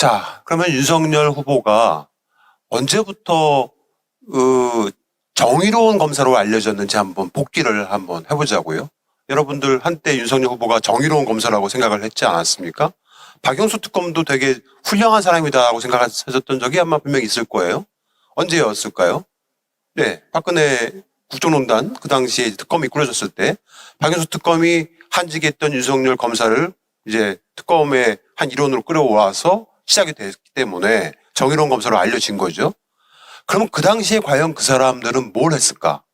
자, 그러면 윤석열 후보가 언제부터 정의로운 검사로 알려졌는지 한번 복기를 한번 해보자고요. 여러분들 한때 윤석열 후보가 정의로운 검사라고 생각을 했지 않았습니까? 박영수 특검도 되게 훌륭한 사람이다라고 생각하셨던 적이 아마 분명히 있을 거예요. 언제였을까요? 네, 박근혜 국정농단 그 당시에 특검이 꾸려졌을 때 박영수 특검이 한직에 있던 윤석열 검사를 이제 특검의 한 일원으로 끌어와서 시작이 됐기 때문에 정의로운 검사로 알려진 거죠. 그럼 그 당시에 과연 그 사람들은 뭘 했을까?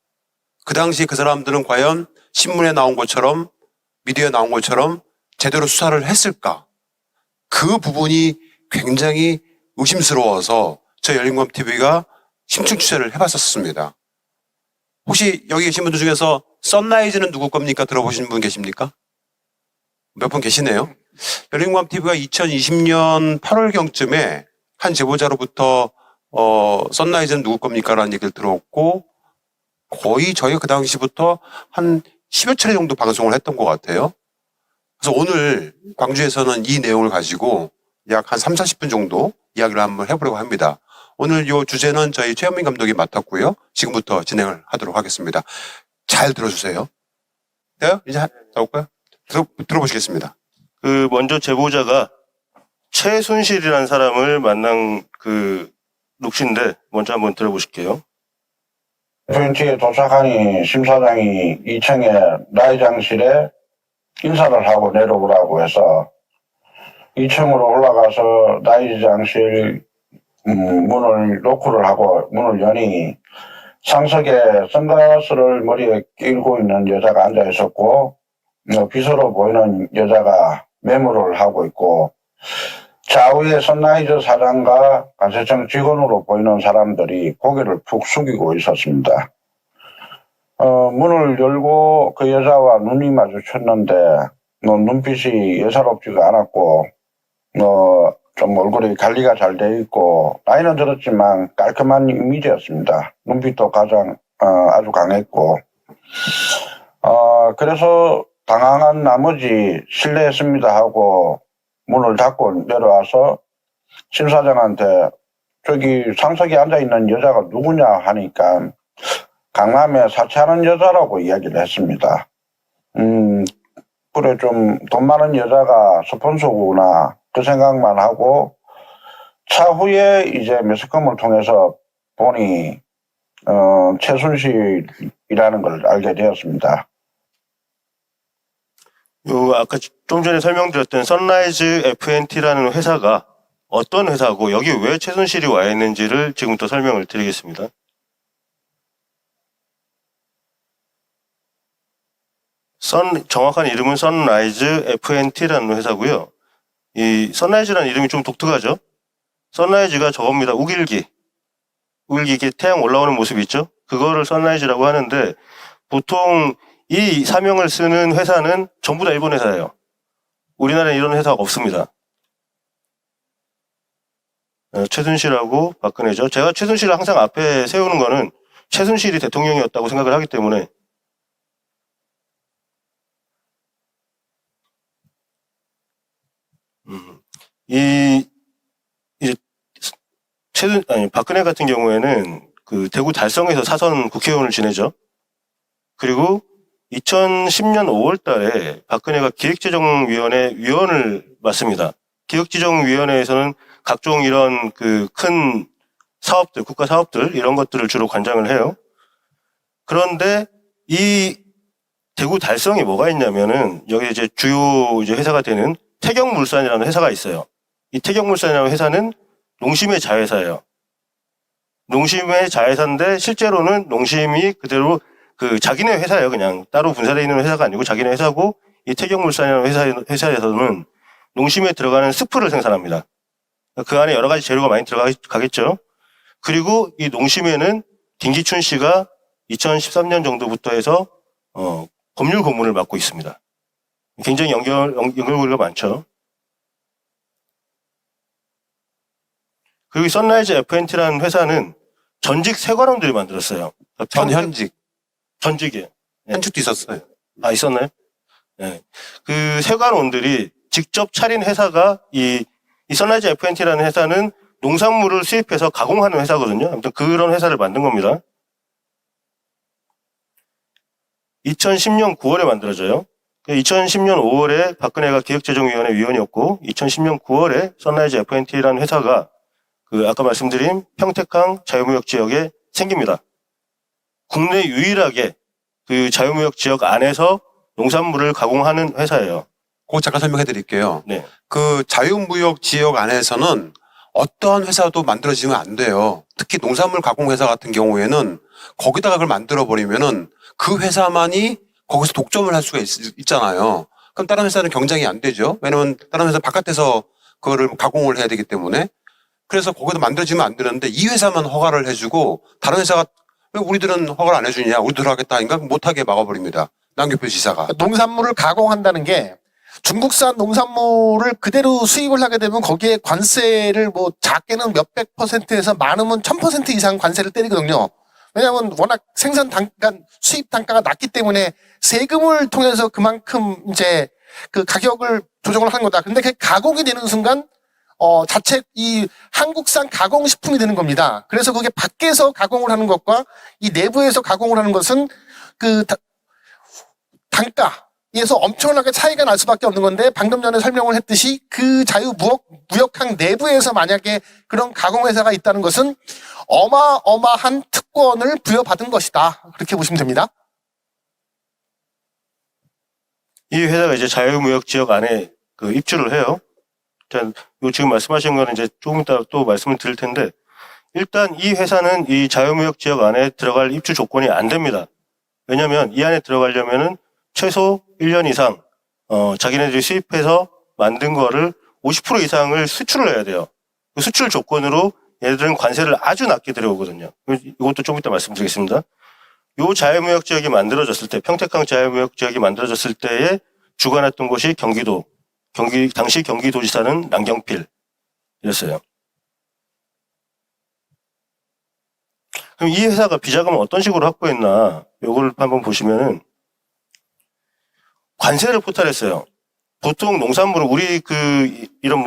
그 당시에 그 사람들은 과연 신문에 나온 것처럼 미디어에 나온 것처럼 제대로 수사를 했을까? 그 부분이 굉장히 의심스러워서 저희 열린검TV가 심층 취재를 해봤었습니다. 혹시 여기 계신 분들 중에서 선라이즈는 누구 겁니까? 들어보신 분 계십니까? 몇 분 계시네요. 열린검TV가 2020년 8월경쯤에 한 제보자로부터 선라이즈는 누구 겁니까? 라는 얘기를 들었고 거의 저희가 그 당시부터 한 10여 차례 정도 방송을 했던 것 같아요. 그래서 오늘 광주에서는 이 내용을 가지고 약 한 3, 40분 정도 이야기를 한번 해보려고 합니다. 오늘 이 주제는 저희 최현민 감독이 맡았고요. 지금부터 진행을 하도록 하겠습니다. 잘 들어주세요. 네? 이제 나올까요? 들어보시겠습니다. 먼저 제보자가 최순실이라는 사람을 만난 녹취인데 먼저 한번 들어보실게요. FNT에 도착하니 심사장이 2층에 라이장실에 인사를 하고 내려오라고 해서 2층으로 올라가서 라이장실 문을 노크를 하고 문을 여니 상석에 선글라스를 머리에 끼고 있는 여자가 앉아 있었고 비서로 보이는 여자가 메모를 하고 있고 좌우에 선라이즈 사장과 관세청 직원으로 보이는 사람들이 고개를 푹 숙이고 있었습니다. 문을 열고 그 여자와 눈이 마주쳤는데 눈빛이 예사롭지가 않았고 좀 얼굴이 관리가 잘 돼 있고 나이는 들었지만 깔끔한 이미지였습니다. 눈빛도 가장 아주 강했고 그래서 당황한 나머지 실례했습니다 하고 문을 닫고 내려와서 심사장한테 저기 상석에 앉아있는 여자가 누구냐 하니까 강남에 사채하는 여자라고 이야기를 했습니다. 그래 좀 돈 많은 여자가 스폰서구나 그 생각만 하고 차후에 이제 매스컴을 통해서 보니 최순실이라는 걸 알게 되었습니다. 아까 좀 전에 설명드렸던 선라이즈 FNT라는 회사가 어떤 회사고 여기 왜 최순실이 와 있는지를 지금부터 설명을 드리겠습니다. 정확한 이름은 선라이즈 FNT라는 회사고요. 이 선라이즈라는 이름이 좀 독특하죠. 선라이즈가 저겁니다. 우길기 이렇게 태양 올라오는 모습 있죠. 그거를 선라이즈라고 하는데 보통 이 사명을 쓰는 회사는 전부 다 일본 회사예요. 우리나라에 이런 회사가 없습니다. 최순실하고 박근혜죠. 제가 최순실을 항상 앞에 세우는 거는 최순실이 대통령이었다고 생각을 하기 때문에 박근혜 같은 경우에는 그 대구 달성에서 사선 국회의원을 지내죠. 그리고 2010년 5월 달에 박근혜가 기획재정위원회 위원을 맡습니다. 기획재정위원회에서는 각종 이런 큰 사업들, 국가 사업들, 이런 것들을 주로 관장을 해요. 그런데 이 대구 달성이 뭐가 있냐면은 여기 이제 주요 회사가 되는 태경물산이라는 회사가 있어요. 이 태경물산이라는 회사는 농심의 자회사예요. 농심의 자회사인데 실제로는 농심이 그대로 자기네 회사예요. 그냥 따로 분사되어 있는 회사가 아니고 자기네 회사고 이 태경물산이라는 회사에서는 농심에 들어가는 스프를 생산합니다. 그 안에 여러 가지 재료가 많이 들어가겠죠. 그리고 이 농심에는 김기춘 씨가 2013년 정도부터 해서 법률 고문을 맡고 있습니다. 굉장히 연결고리가 많죠. 그리고 이 선라이즈 FNT라는 회사는 전직 세관원들이 만들었어요. 전직이에요. 네. 현직도 있었어요. 있었나요? 네. 그 세관원들이 직접 차린 회사가 이 이 선라이즈 FNT라는 회사는 농산물을 수입해서 가공하는 회사거든요. 아무튼 그런 회사를 만든 겁니다. 2010년 9월에 만들어져요. 2010년 5월에 박근혜가 기획재정위원회 위원이었고 2010년 9월에 선라이즈 FNT라는 회사가 그 아까 말씀드린 평택항 자유무역 지역에 생깁니다. 국내 유일하게 그 자유무역 지역 안에서 농산물을 가공하는 회사예요. 그거 잠깐 설명해 드릴게요. 네. 그 자유무역 지역 안에서는 어떠한 회사도 만들어지면 안 돼요. 특히 농산물 가공 회사 같은 경우에는 거기다가 그걸 만들어 버리면은 그 회사만이 거기서 독점을 할 수가 있잖아요. 그럼 다른 회사는 경쟁이 안 되죠. 왜냐면 다른 회사는 바깥에서 그거를 가공을 해야 되기 때문에. 그래서 거기서 만들어지면 안 되는데 이 회사만 허가를 해주고 다른 회사가 왜 우리들은 허가를 안 해주냐, 우리들 하겠다 하니까 못하게 막아버립니다. 남경필 지사가. 농산물을 가공한다는 게 중국산 농산물을 그대로 수입을 하게 되면 거기에 관세를 뭐 작게는 몇백 %에서 많으면 1000% 이상 관세를 때리거든요. 왜냐하면 워낙 생산 단가, 수입 단가가 낮기 때문에 세금을 통해서 그만큼 이제 그 가격을 조정을 하는 거다. 근데 그 가공이 되는 순간 자체 이 한국산 가공식품이 되는 겁니다. 그래서 그게 밖에서 가공을 하는 것과 이 내부에서 가공을 하는 것은 그 단가에서 엄청나게 차이가 날 수밖에 없는 건데 방금 전에 설명을 했듯이 그 자유무역항 내부에서 만약에 그런 가공회사가 있다는 것은 어마어마한 특권을 부여받은 것이다. 그렇게 보시면 됩니다. 이 회사가 이제 자유무역 지역 안에 그 입주를 해요. 일단 요 지금 말씀하신 거는 이제 조금 이따 또 말씀을 드릴 텐데 일단 이 회사는 이 자유무역 지역 안에 들어갈 입주 조건이 안 됩니다. 왜냐하면 이 안에 들어가려면은 최소 1년 이상 자기네들이 수입해서 만든 거를 50% 이상을 수출을 해야 돼요. 그 수출 조건으로 얘네들은 관세를 아주 낮게 들여오거든요. 이것도 좀 이따 말씀드리겠습니다. 요 자유무역 지역이 만들어졌을 때, 평택항 자유무역 지역이 만들어졌을 때에 주관했던 곳이 당시 경기도지사는 남경필이었어요. 그럼 이 회사가 비자금을 어떤 식으로 확보했나, 요걸 한번 보시면은, 관세를 포탈했어요. 보통 농산물을 우리 이런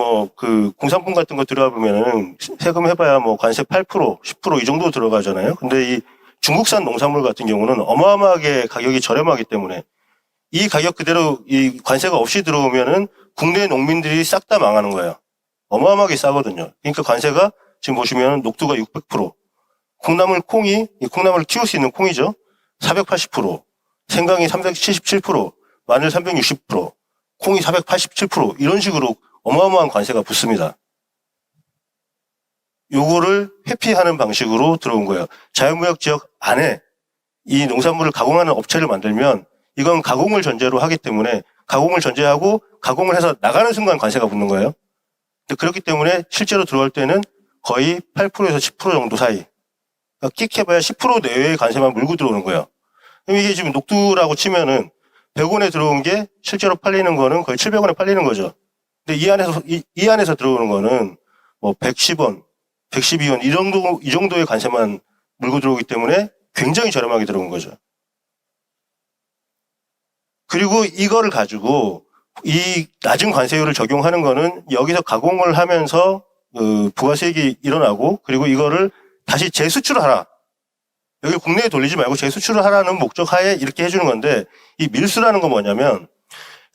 공산품 같은 거 들어가 보면은 세금 해봐야 관세 8%, 10% 이 정도 들어가잖아요. 근데 이 중국산 농산물 같은 경우는 어마어마하게 가격이 저렴하기 때문에 이 가격 그대로 이 관세가 없이 들어오면은 국내 농민들이 싹 다 망하는 거예요. 어마어마하게 싸거든요. 그러니까 관세가 지금 보시면 녹두가 600%, 콩나물을 키울 수 있는 콩이죠. 480%, 생강이 377%, 마늘 360%, 콩이 487% 이런 식으로 어마어마한 관세가 붙습니다. 요거를 회피하는 방식으로 들어온 거예요. 자유무역 지역 안에 이 농산물을 가공하는 업체를 만들면 이건 가공을 전제로 하기 때문에 가공을 전제하고 가공을 해서 나가는 순간 관세가 붙는 거예요. 근데 그렇기 때문에 실제로 들어올 때는 거의 8%에서 10% 정도 사이. 그러니까 끽 해봐야 10% 내외의 관세만 물고 들어오는 거예요. 그럼 이게 지금 녹두라고 치면은 100원에 들어온 게 실제로 팔리는 거는 거의 700원에 팔리는 거죠. 근데 이 안에서 들어오는 거는 110원, 112원 이 정도의 관세만 물고 들어오기 때문에 굉장히 저렴하게 들어온 거죠. 그리고 이거를 가지고 이 낮은 관세율을 적용하는 거는 여기서 가공을 하면서 부가세액이 일어나고 그리고 이거를 다시 재수출을 하라. 여기 국내에 돌리지 말고 재수출을 하라는 목적 하에 이렇게 해주는 건데 이 밀수라는 건 뭐냐면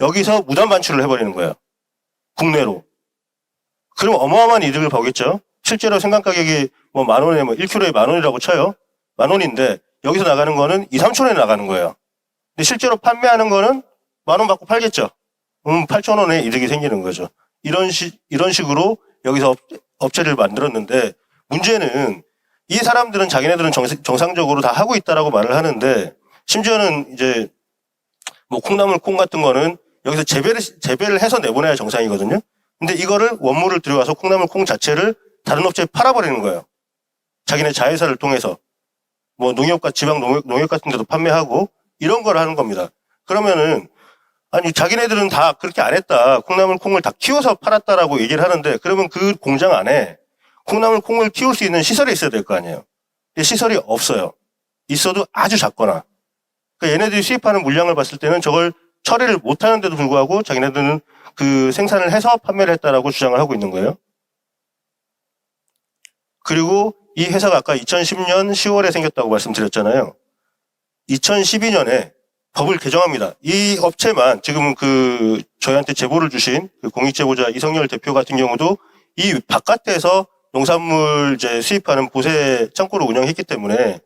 여기서 무단 반출을 해버리는 거예요. 국내로. 그럼 어마어마한 이득을 보겠죠. 실제로 생산 가격이 10,000원에 1kg에 10,000원이라고 쳐요. 10,000원인데 여기서 나가는 거는 2, 3,000원에 나가는 거예요. 근데 실제로 판매하는 거는 10,000원 받고 팔겠죠. 8,000원의 이득이 생기는 거죠. 이런 식으로 여기서 업체를 만들었는데 문제는 이 사람들은 자기네들은 정상적으로 다 하고 있다라고 말을 하는데 심지어는 이제 콩나물 콩 같은 거는 여기서 재배를 해서 내보내야 정상이거든요. 근데 이거를 원물을 들여와서 콩나물 콩 자체를 다른 업체에 팔아버리는 거예요. 자기네 자회사를 통해서 지방 농협 같은 데도 판매하고 이런 걸 하는 겁니다. 그러면은 아니 자기네들은 다 그렇게 안 했다. 콩나물 콩을 다 키워서 팔았다라고 얘기를 하는데 그러면 그 공장 안에 콩나물 콩을 키울 수 있는 시설이 있어야 될 거 아니에요. 시설이 없어요. 있어도 아주 작거나. 그러니까 얘네들이 수입하는 물량을 봤을 때는 저걸 처리를 못하는데도 불구하고 자기네들은 그 생산을 해서 판매를 했다라고 주장을 하고 있는 거예요. 그리고 이 회사가 아까 2010년 10월에 생겼다고 말씀드렸잖아요. 2012년에 법을 개정합니다. 이 업체만 지금 그 저희한테 제보를 주신 그 공익제보자 이성열 대표 같은 경우도 이 바깥에서 농산물 이제 수입하는 보세 창고를 운영했기 때문에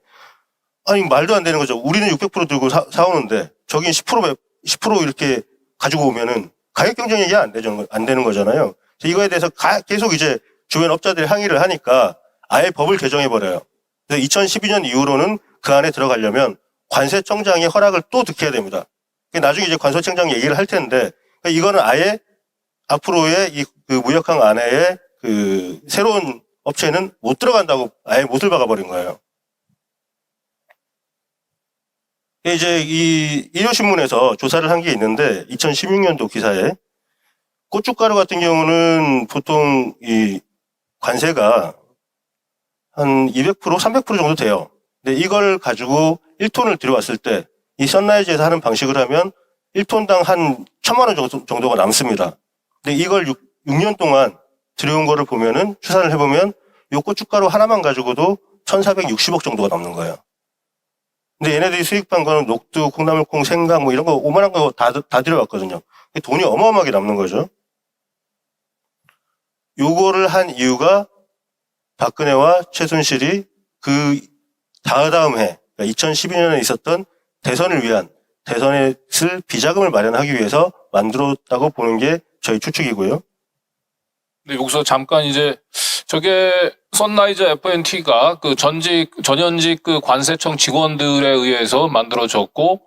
아니 말도 안 되는 거죠. 우리는 600% 들고 사오는데 저긴 10% 이렇게 가지고 오면은 가격 경쟁력이 안 되는 거잖아요. 이거에 대해서 계속 이제 주변 업자들이 항의를 하니까 아예 법을 개정해 버려요. 그래서 2012년 이후로는 그 안에 들어가려면 관세청장의 허락을 또 듣게 됩니다. 나중에 이제 관세청장 얘기를 할 텐데 이거는 아예 앞으로의 이 그 무역항 안에 그 새로운 업체는 못 들어간다고 아예 못을 박아버린 거예요. 이제 이 일요신문에서 조사를 한 게 있는데 2016년도 기사에 고춧가루 같은 경우는 보통 이 관세가 한 200%, 300% 정도 돼요. 근데 이걸 가지고 1톤을 들여왔을 때 이 선라이즈에서 하는 방식을 하면 1톤당 한 1,000만 원 정도가 남습니다. 근데 이걸 6년 동안 들여온 거를 보면은 추산을 해보면 요 고춧가루 하나만 가지고도 1,460억 정도가 남는 거예요. 근데 얘네들이 수입한 거는 녹두, 콩나물콩, 생강 뭐 이런 거 오만한 거 다 들여왔거든요. 돈이 어마어마하게 남는 거죠. 요거를 한 이유가 박근혜와 최순실이 그 다음 해, 그러니까 2012년에 있었던 대선을 위한 대선에 쓸 비자금을 마련하기 위해서 만들었다고 보는 게 저희 추측이고요. 네, 여기서 잠깐 이제 저게 선라이즈 F&T가 그 전현직 그 관세청 직원들에 의해서 만들어졌고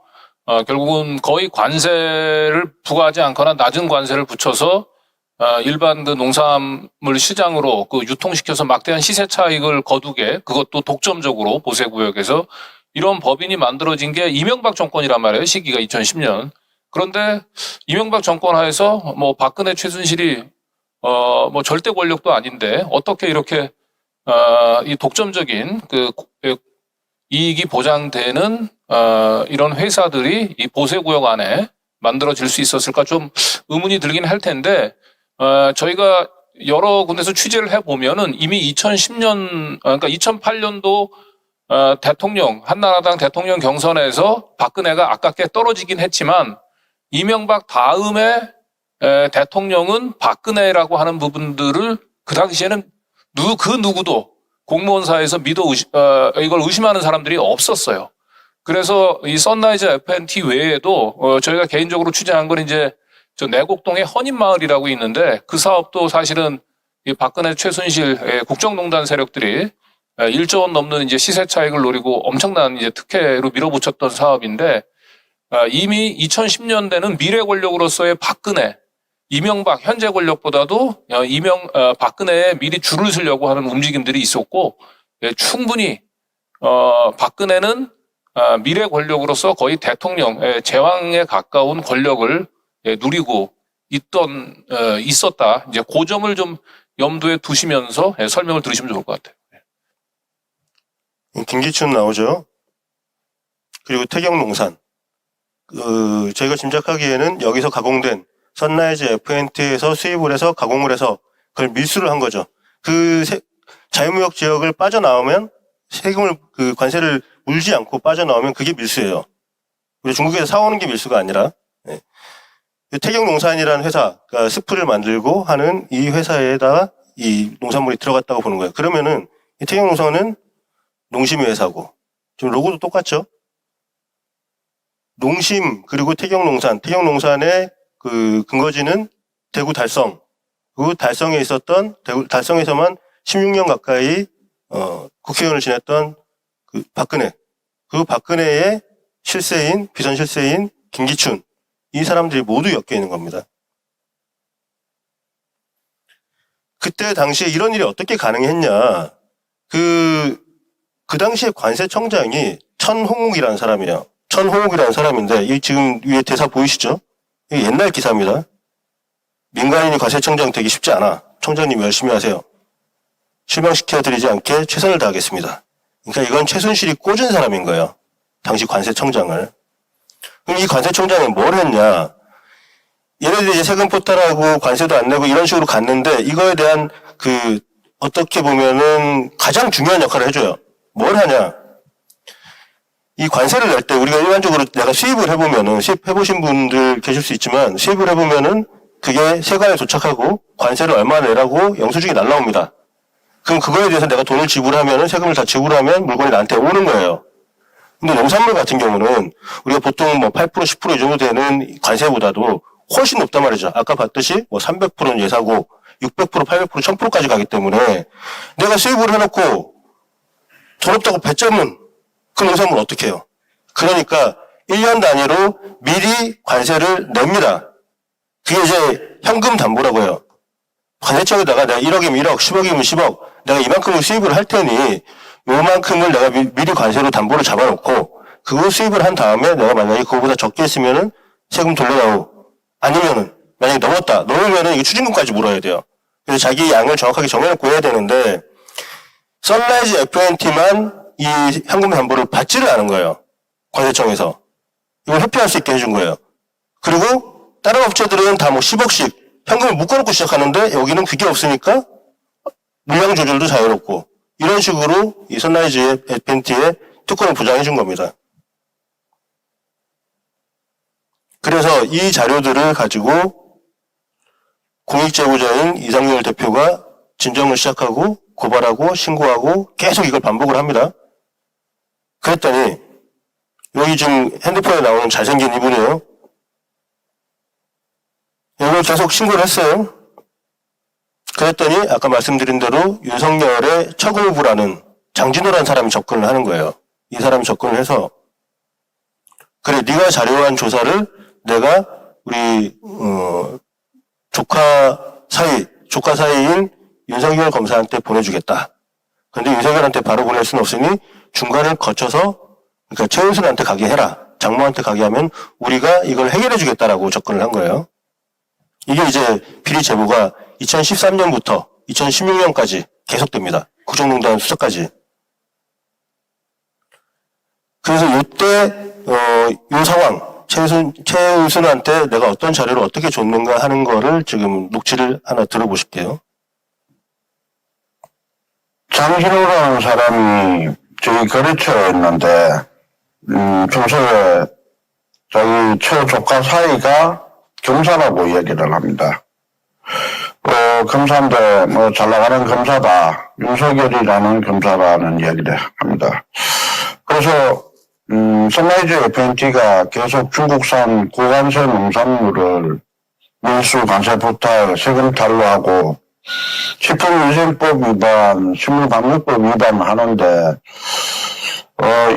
결국은 거의 관세를 부과하지 않거나 낮은 관세를 붙여서 일반 그 농산물 시장으로 그 유통시켜서 막대한 시세 차익을 거두게 그것도 독점적으로 보세구역에서 이런 법인이 만들어진 게 이명박 정권이란 말이에요. 시기가 2010년. 그런데 이명박 정권 하에서 뭐 박근혜 최순실이 뭐 절대 권력도 아닌데 어떻게 이렇게 이 독점적인 그 이익이 보장되는 이런 회사들이 이 보세구역 안에 만들어질 수 있었을까 좀 의문이 들긴 할 텐데 저희가 여러 군데서 취재를 해보면은 이미 2010년 그러니까 2008년도 대통령 한나라당 대통령 경선에서 박근혜가 아깝게 떨어지긴 했지만 이명박 다음에 대통령은 박근혜라고 하는 부분들을 그 당시에는 그 누구도 공무원사에서 이걸 의심하는 사람들이 없었어요. 그래서 이 선라이즈 F&T 외에도 저희가 개인적으로 취재한 건 이제 저 내곡동의 헌인마을이라고 있는데 그 사업도 사실은 이 박근혜 최순실 국정농단 세력들이 1조 원 넘는 이제 시세 차익을 노리고 엄청난 이제 특혜로 밀어붙였던 사업인데 이미 2010년대는 미래 권력으로서의 박근혜 이명박 현재 권력보다도 박근혜에 미리 줄을 서려고 하는 움직임들이 있었고 충분히 박근혜는 미래 권력으로서 거의 대통령 제왕에 가까운 권력을 누리고 있었다. 이제 그 점을 좀 염두에 두시면서 설명을 들으시면 좋을 것 같아요. 김기춘 나오죠. 그리고 태경농산. 저희가 짐작하기에는 여기서 가공된 선라이즈 F&T에서 수입을 해서 가공을 해서 그걸 밀수를 한 거죠. 그 자유무역 지역을 빠져나오면 세금을 그 관세를 물지 않고 빠져나오면 그게 밀수예요. 우리 중국에서 사오는 게 밀수가 아니라 태경농산이라는 회사가 스프를 만들고 하는 이 회사에다가 이 농산물이 들어갔다고 보는 거예요. 그러면은 이 태경농산은 농심의 회사고 지금 로고도 똑같죠. 농심 그리고 태경농산의 그 근거지는 대구 달성. 그 달성에 있었던 달성에서만 16년 가까이 국회의원을 지냈던 그 박근혜. 그 박근혜의 비선 실세인 김기춘. 이 사람들이 모두 엮여 있는 겁니다. 그때 당시에 이런 일이 어떻게 가능했냐. 그 당시에 관세청장이 천홍욱이라는 사람이에요. 천홍욱이라는 사람인데, 이 지금 위에 대사 보이시죠? 이게 옛날 기사입니다. 민간인이 관세청장 되기 쉽지 않아. 청장님 열심히 하세요. 실망시켜드리지 않게 최선을 다하겠습니다. 그러니까 이건 최순실이 꽂은 사람인 거예요. 당시 관세청장을. 그럼 이 관세청장이 뭘 했냐? 얘네들이 이제 세금 포탈하고 관세도 안 내고 이런 식으로 갔는데 이거에 대한 어떻게 보면은 가장 중요한 역할을 해줘요. 뭘 하냐? 이 관세를 낼 때 우리가 일반적으로 내가 수입을 해보면은, 수입해보신 분들 계실 수 있지만, 수입을 해보면은 그게 세관에 도착하고 관세를 얼마 내라고 영수증이 날라옵니다. 그럼 그거에 대해서 내가 돈을 지불하면은, 세금을 다 지불하면 물건이 나한테 오는 거예요. 근데 농산물 같은 경우는 우리가 보통 뭐 8%, 10% 이 정도 되는 관세보다도 훨씬 높단 말이죠. 아까 봤듯이 뭐 300%는 예사고 600%, 800%, 1000%까지 가기 때문에 내가 수입을 해놓고 돈 없다고 배째면 그 농산물 어떻게 해요? 그러니까 1년 단위로 미리 관세를 냅니다. 그게 이제 현금 담보라고 해요. 관세청에다가 내가 1억이면 1억, 10억이면 10억, 내가 이만큼을 수입을 할 테니 요만큼을 내가 미리 관세로 담보를 잡아놓고 그거 수입을 한 다음에 내가 만약에 그거보다 적게 했으면은 세금 돌려다오. 아니면은 만약에 넘으면은 이게 추징금까지 물어야 돼요. 그래서 자기 양을 정확하게 정해놓고 해야 되는데 선라이즈 FNT만 이 현금 담보를 받지를 않은 거예요. 관세청에서. 이걸 회피할 수 있게 해준 거예요. 그리고 다른 업체들은 다 뭐 10억씩 현금을 묶어놓고 시작하는데 여기는 그게 없으니까 물량 조절도 자유롭고 이런 식으로 이 선라이즈 FNT의 특권을 보장해 준 겁니다. 그래서 이 자료들을 가지고 공익제보자인 이상열 대표가 진정을 시작하고 고발하고 신고하고 계속 이걸 반복을 합니다. 그랬더니 여기 지금 핸드폰에 나오는 잘생긴 이분이에요. 이걸 계속 신고를 했어요. 그랬더니 아까 말씀드린 대로 윤석열의 척을부라는 장진호라는 사람이 접근을 하는 거예요. 이 사람이 접근을 해서 그래 네가 자료한 조사를 내가 우리 조카 사이인 윤석열 검사한테 보내주겠다. 그런데 윤석열한테 바로 보낼 수는 없으니 중간을 거쳐서 그러니까 최은순한테 가게 해라. 장모한테 가게 하면 우리가 이걸 해결해 주겠다라고 접근을 한 거예요. 이게 이제 비리 제보가 2013년부터 2016년까지 계속됩니다. 국정농단 수사까지. 그래서 이때 이 상황 최은순한테 내가 어떤 자료를 어떻게 줬는가 하는 거를 지금 녹취를 하나 들어보실게요. 장진호라는 사람이 저희 거래처였는데 평소에 자기 처조카 사이가 검사라고 이야기를 합니다. 검사인데 뭐 잘 나가는 검사다. 윤석열이라는 검사라는 이야기를 합니다. 그래서 선라이즈 FNT가 계속 중국산 고관세 농산물을 밀수 관세 포탈 세금 탈루하고 식품위생법 위반, 식물방역법 위반하는데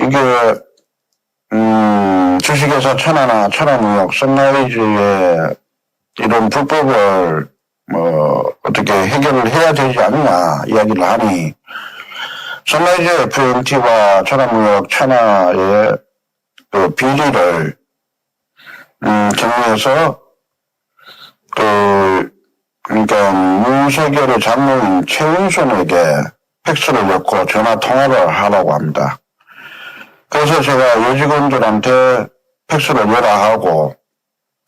이게 주식회사 천하나 천하무역 선라이즈의 이런 불법을 어떻게 해결을 해야 되지 않냐 이야기를 하니 선라이즈 FNT와 천하무역 천하의 그 비리를 정리해서 그러니까 윤석열의 장모인 최은순에게 팩스를 넣고 전화 통화를 하라고 합니다. 그래서 제가 여직원들한테 팩스를 넣으라 하고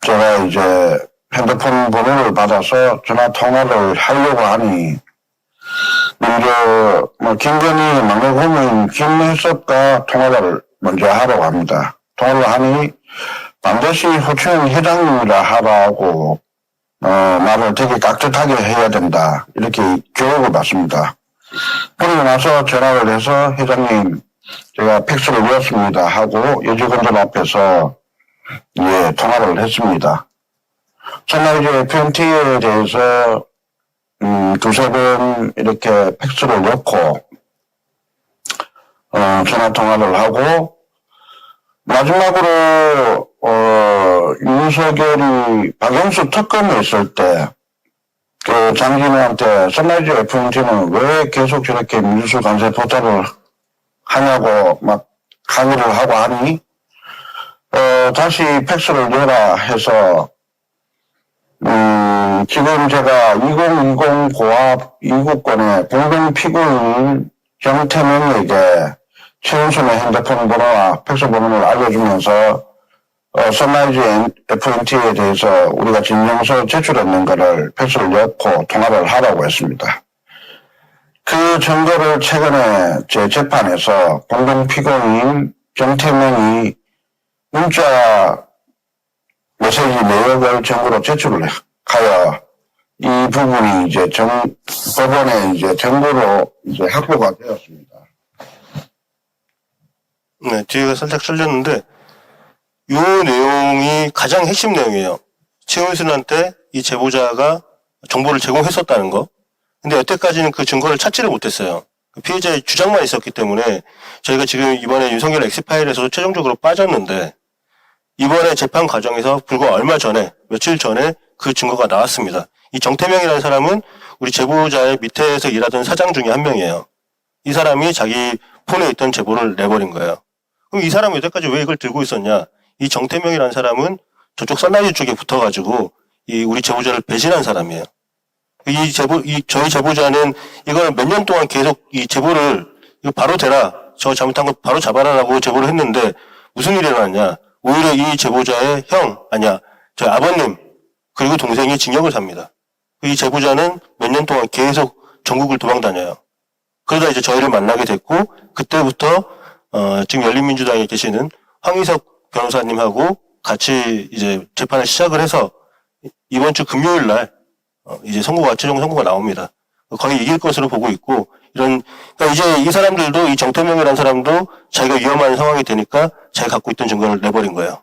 제가 이제 핸드폰 번호를 받아서 전화 통화를 하려고 하니 먼저 김건희 막내 고모인 김혜섭과 통화를 먼저 하라고 합니다. 통화를 하니 반드시 호칭 회장님이라 하라고 말을 되게 깍듯하게 해야 된다. 이렇게 교육을 받습니다. 그러고 나서 전화를 해서 회장님 제가 팩스를 외웠습니다 하고 여직원들 앞에서 예, 통화를 했습니다. 선라이즈 FNT에 대해서 두세 번 이렇게 팩스를 넣고 전화 통화를 하고 마지막으로 윤석열이 박영수 특검에 있을 때 그 장진호한테 선라이즈 FNT는 왜 계속 저렇게 밀수 관세 포탈을 하냐고 막 강의를 하고 하니 다시 팩스를 내라 해서 지금 제가 2020 고압 이국권의 공동 피고인 정태명에게 최은순의 핸드폰 번호와 팩스 번호를 알려주면서 선라이즈 FNT에 대해서 우리가 진정서 제출했는 것을 팩스를 넣고 통화를 하라고 했습니다. 그 증거를 최근에 제 재판에서 공동피고인 정태명이 문자 메시지 내역을 증거로 제출을 하여 이 부분이 이제 법원에 이제 증거로 이제 확보가 되었습니다. 네, 뒤에가 살짝 잘렸는데 이 내용이 가장 핵심 내용이에요. 최은순한테 이 제보자가 정보를 제공했었다는 거. 근데 여태까지는 그 증거를 찾지를 못했어요. 피해자의 주장만 있었기 때문에 저희가 지금 이번에 윤석열 엑스파일에서도 최종적으로 빠졌는데 이번에 재판 과정에서 불과 얼마 전에, 며칠 전에 그 증거가 나왔습니다. 이 정태명이라는 사람은 우리 제보자의 밑에서 일하던 사장 중에 한 명이에요. 이 사람이 자기 폰에 있던 제보를 내버린 거예요. 그럼 이 사람이 여태까지 왜 이걸 들고 있었냐? 이 정태명이라는 사람은 저쪽 선라이즈 쪽에 붙어가지고 이 우리 제보자를 배신한 사람이에요. 저희 제보자는 이걸 몇 년 동안 계속 이 제보를 이거 바로 대라, 저 잘못한 거 바로 잡아라라고 제보를 했는데 무슨 일이 일어났냐? 오히려 이 제보자의 저희 아버님 그리고 동생이 징역을 삽니다. 이 제보자는 몇 년 동안 계속 전국을 도망다녀요. 그러다 이제 저희를 만나게 됐고 그때부터 지금 열린민주당에 계시는 황희석 변호사님하고 같이 이제 재판을 시작을 해서 이번 주 금요일 날 이제 최종 선고가 나옵니다. 거의 이길 것으로 보고 있고 그러니까 이제 이 사람들도 이 정태명이라는 사람도 자기가 위험한 상황이 되니까 자기가 갖고 있던 증거를 내버린 거예요.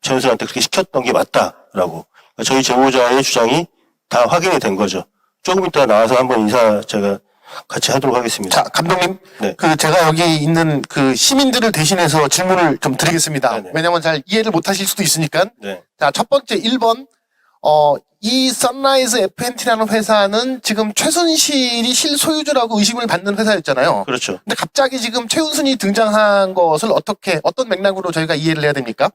최은순한테 그렇게 시켰던 게 맞다라고. 그러니까 저희 제보자의 주장이 다 확인이 된 거죠. 조금 이따 나와서 한번 인사 제가 같이 하도록 하겠습니다. 자, 감독님. 네. 제가 여기 있는 그 시민들을 대신해서 질문을 좀 드리겠습니다. 네네. 왜냐면 잘 이해를 못 하실 수도 있으니까. 네. 자, 첫 번째 1번. 이 선라이즈 FNT라는 회사는 지금 최순실이 실소유주라고 의심을 받는 회사였잖아요. 그렇죠. 근데 갑자기 지금 최은순이 등장한 것을 어떤 맥락으로 저희가 이해를 해야 됩니까?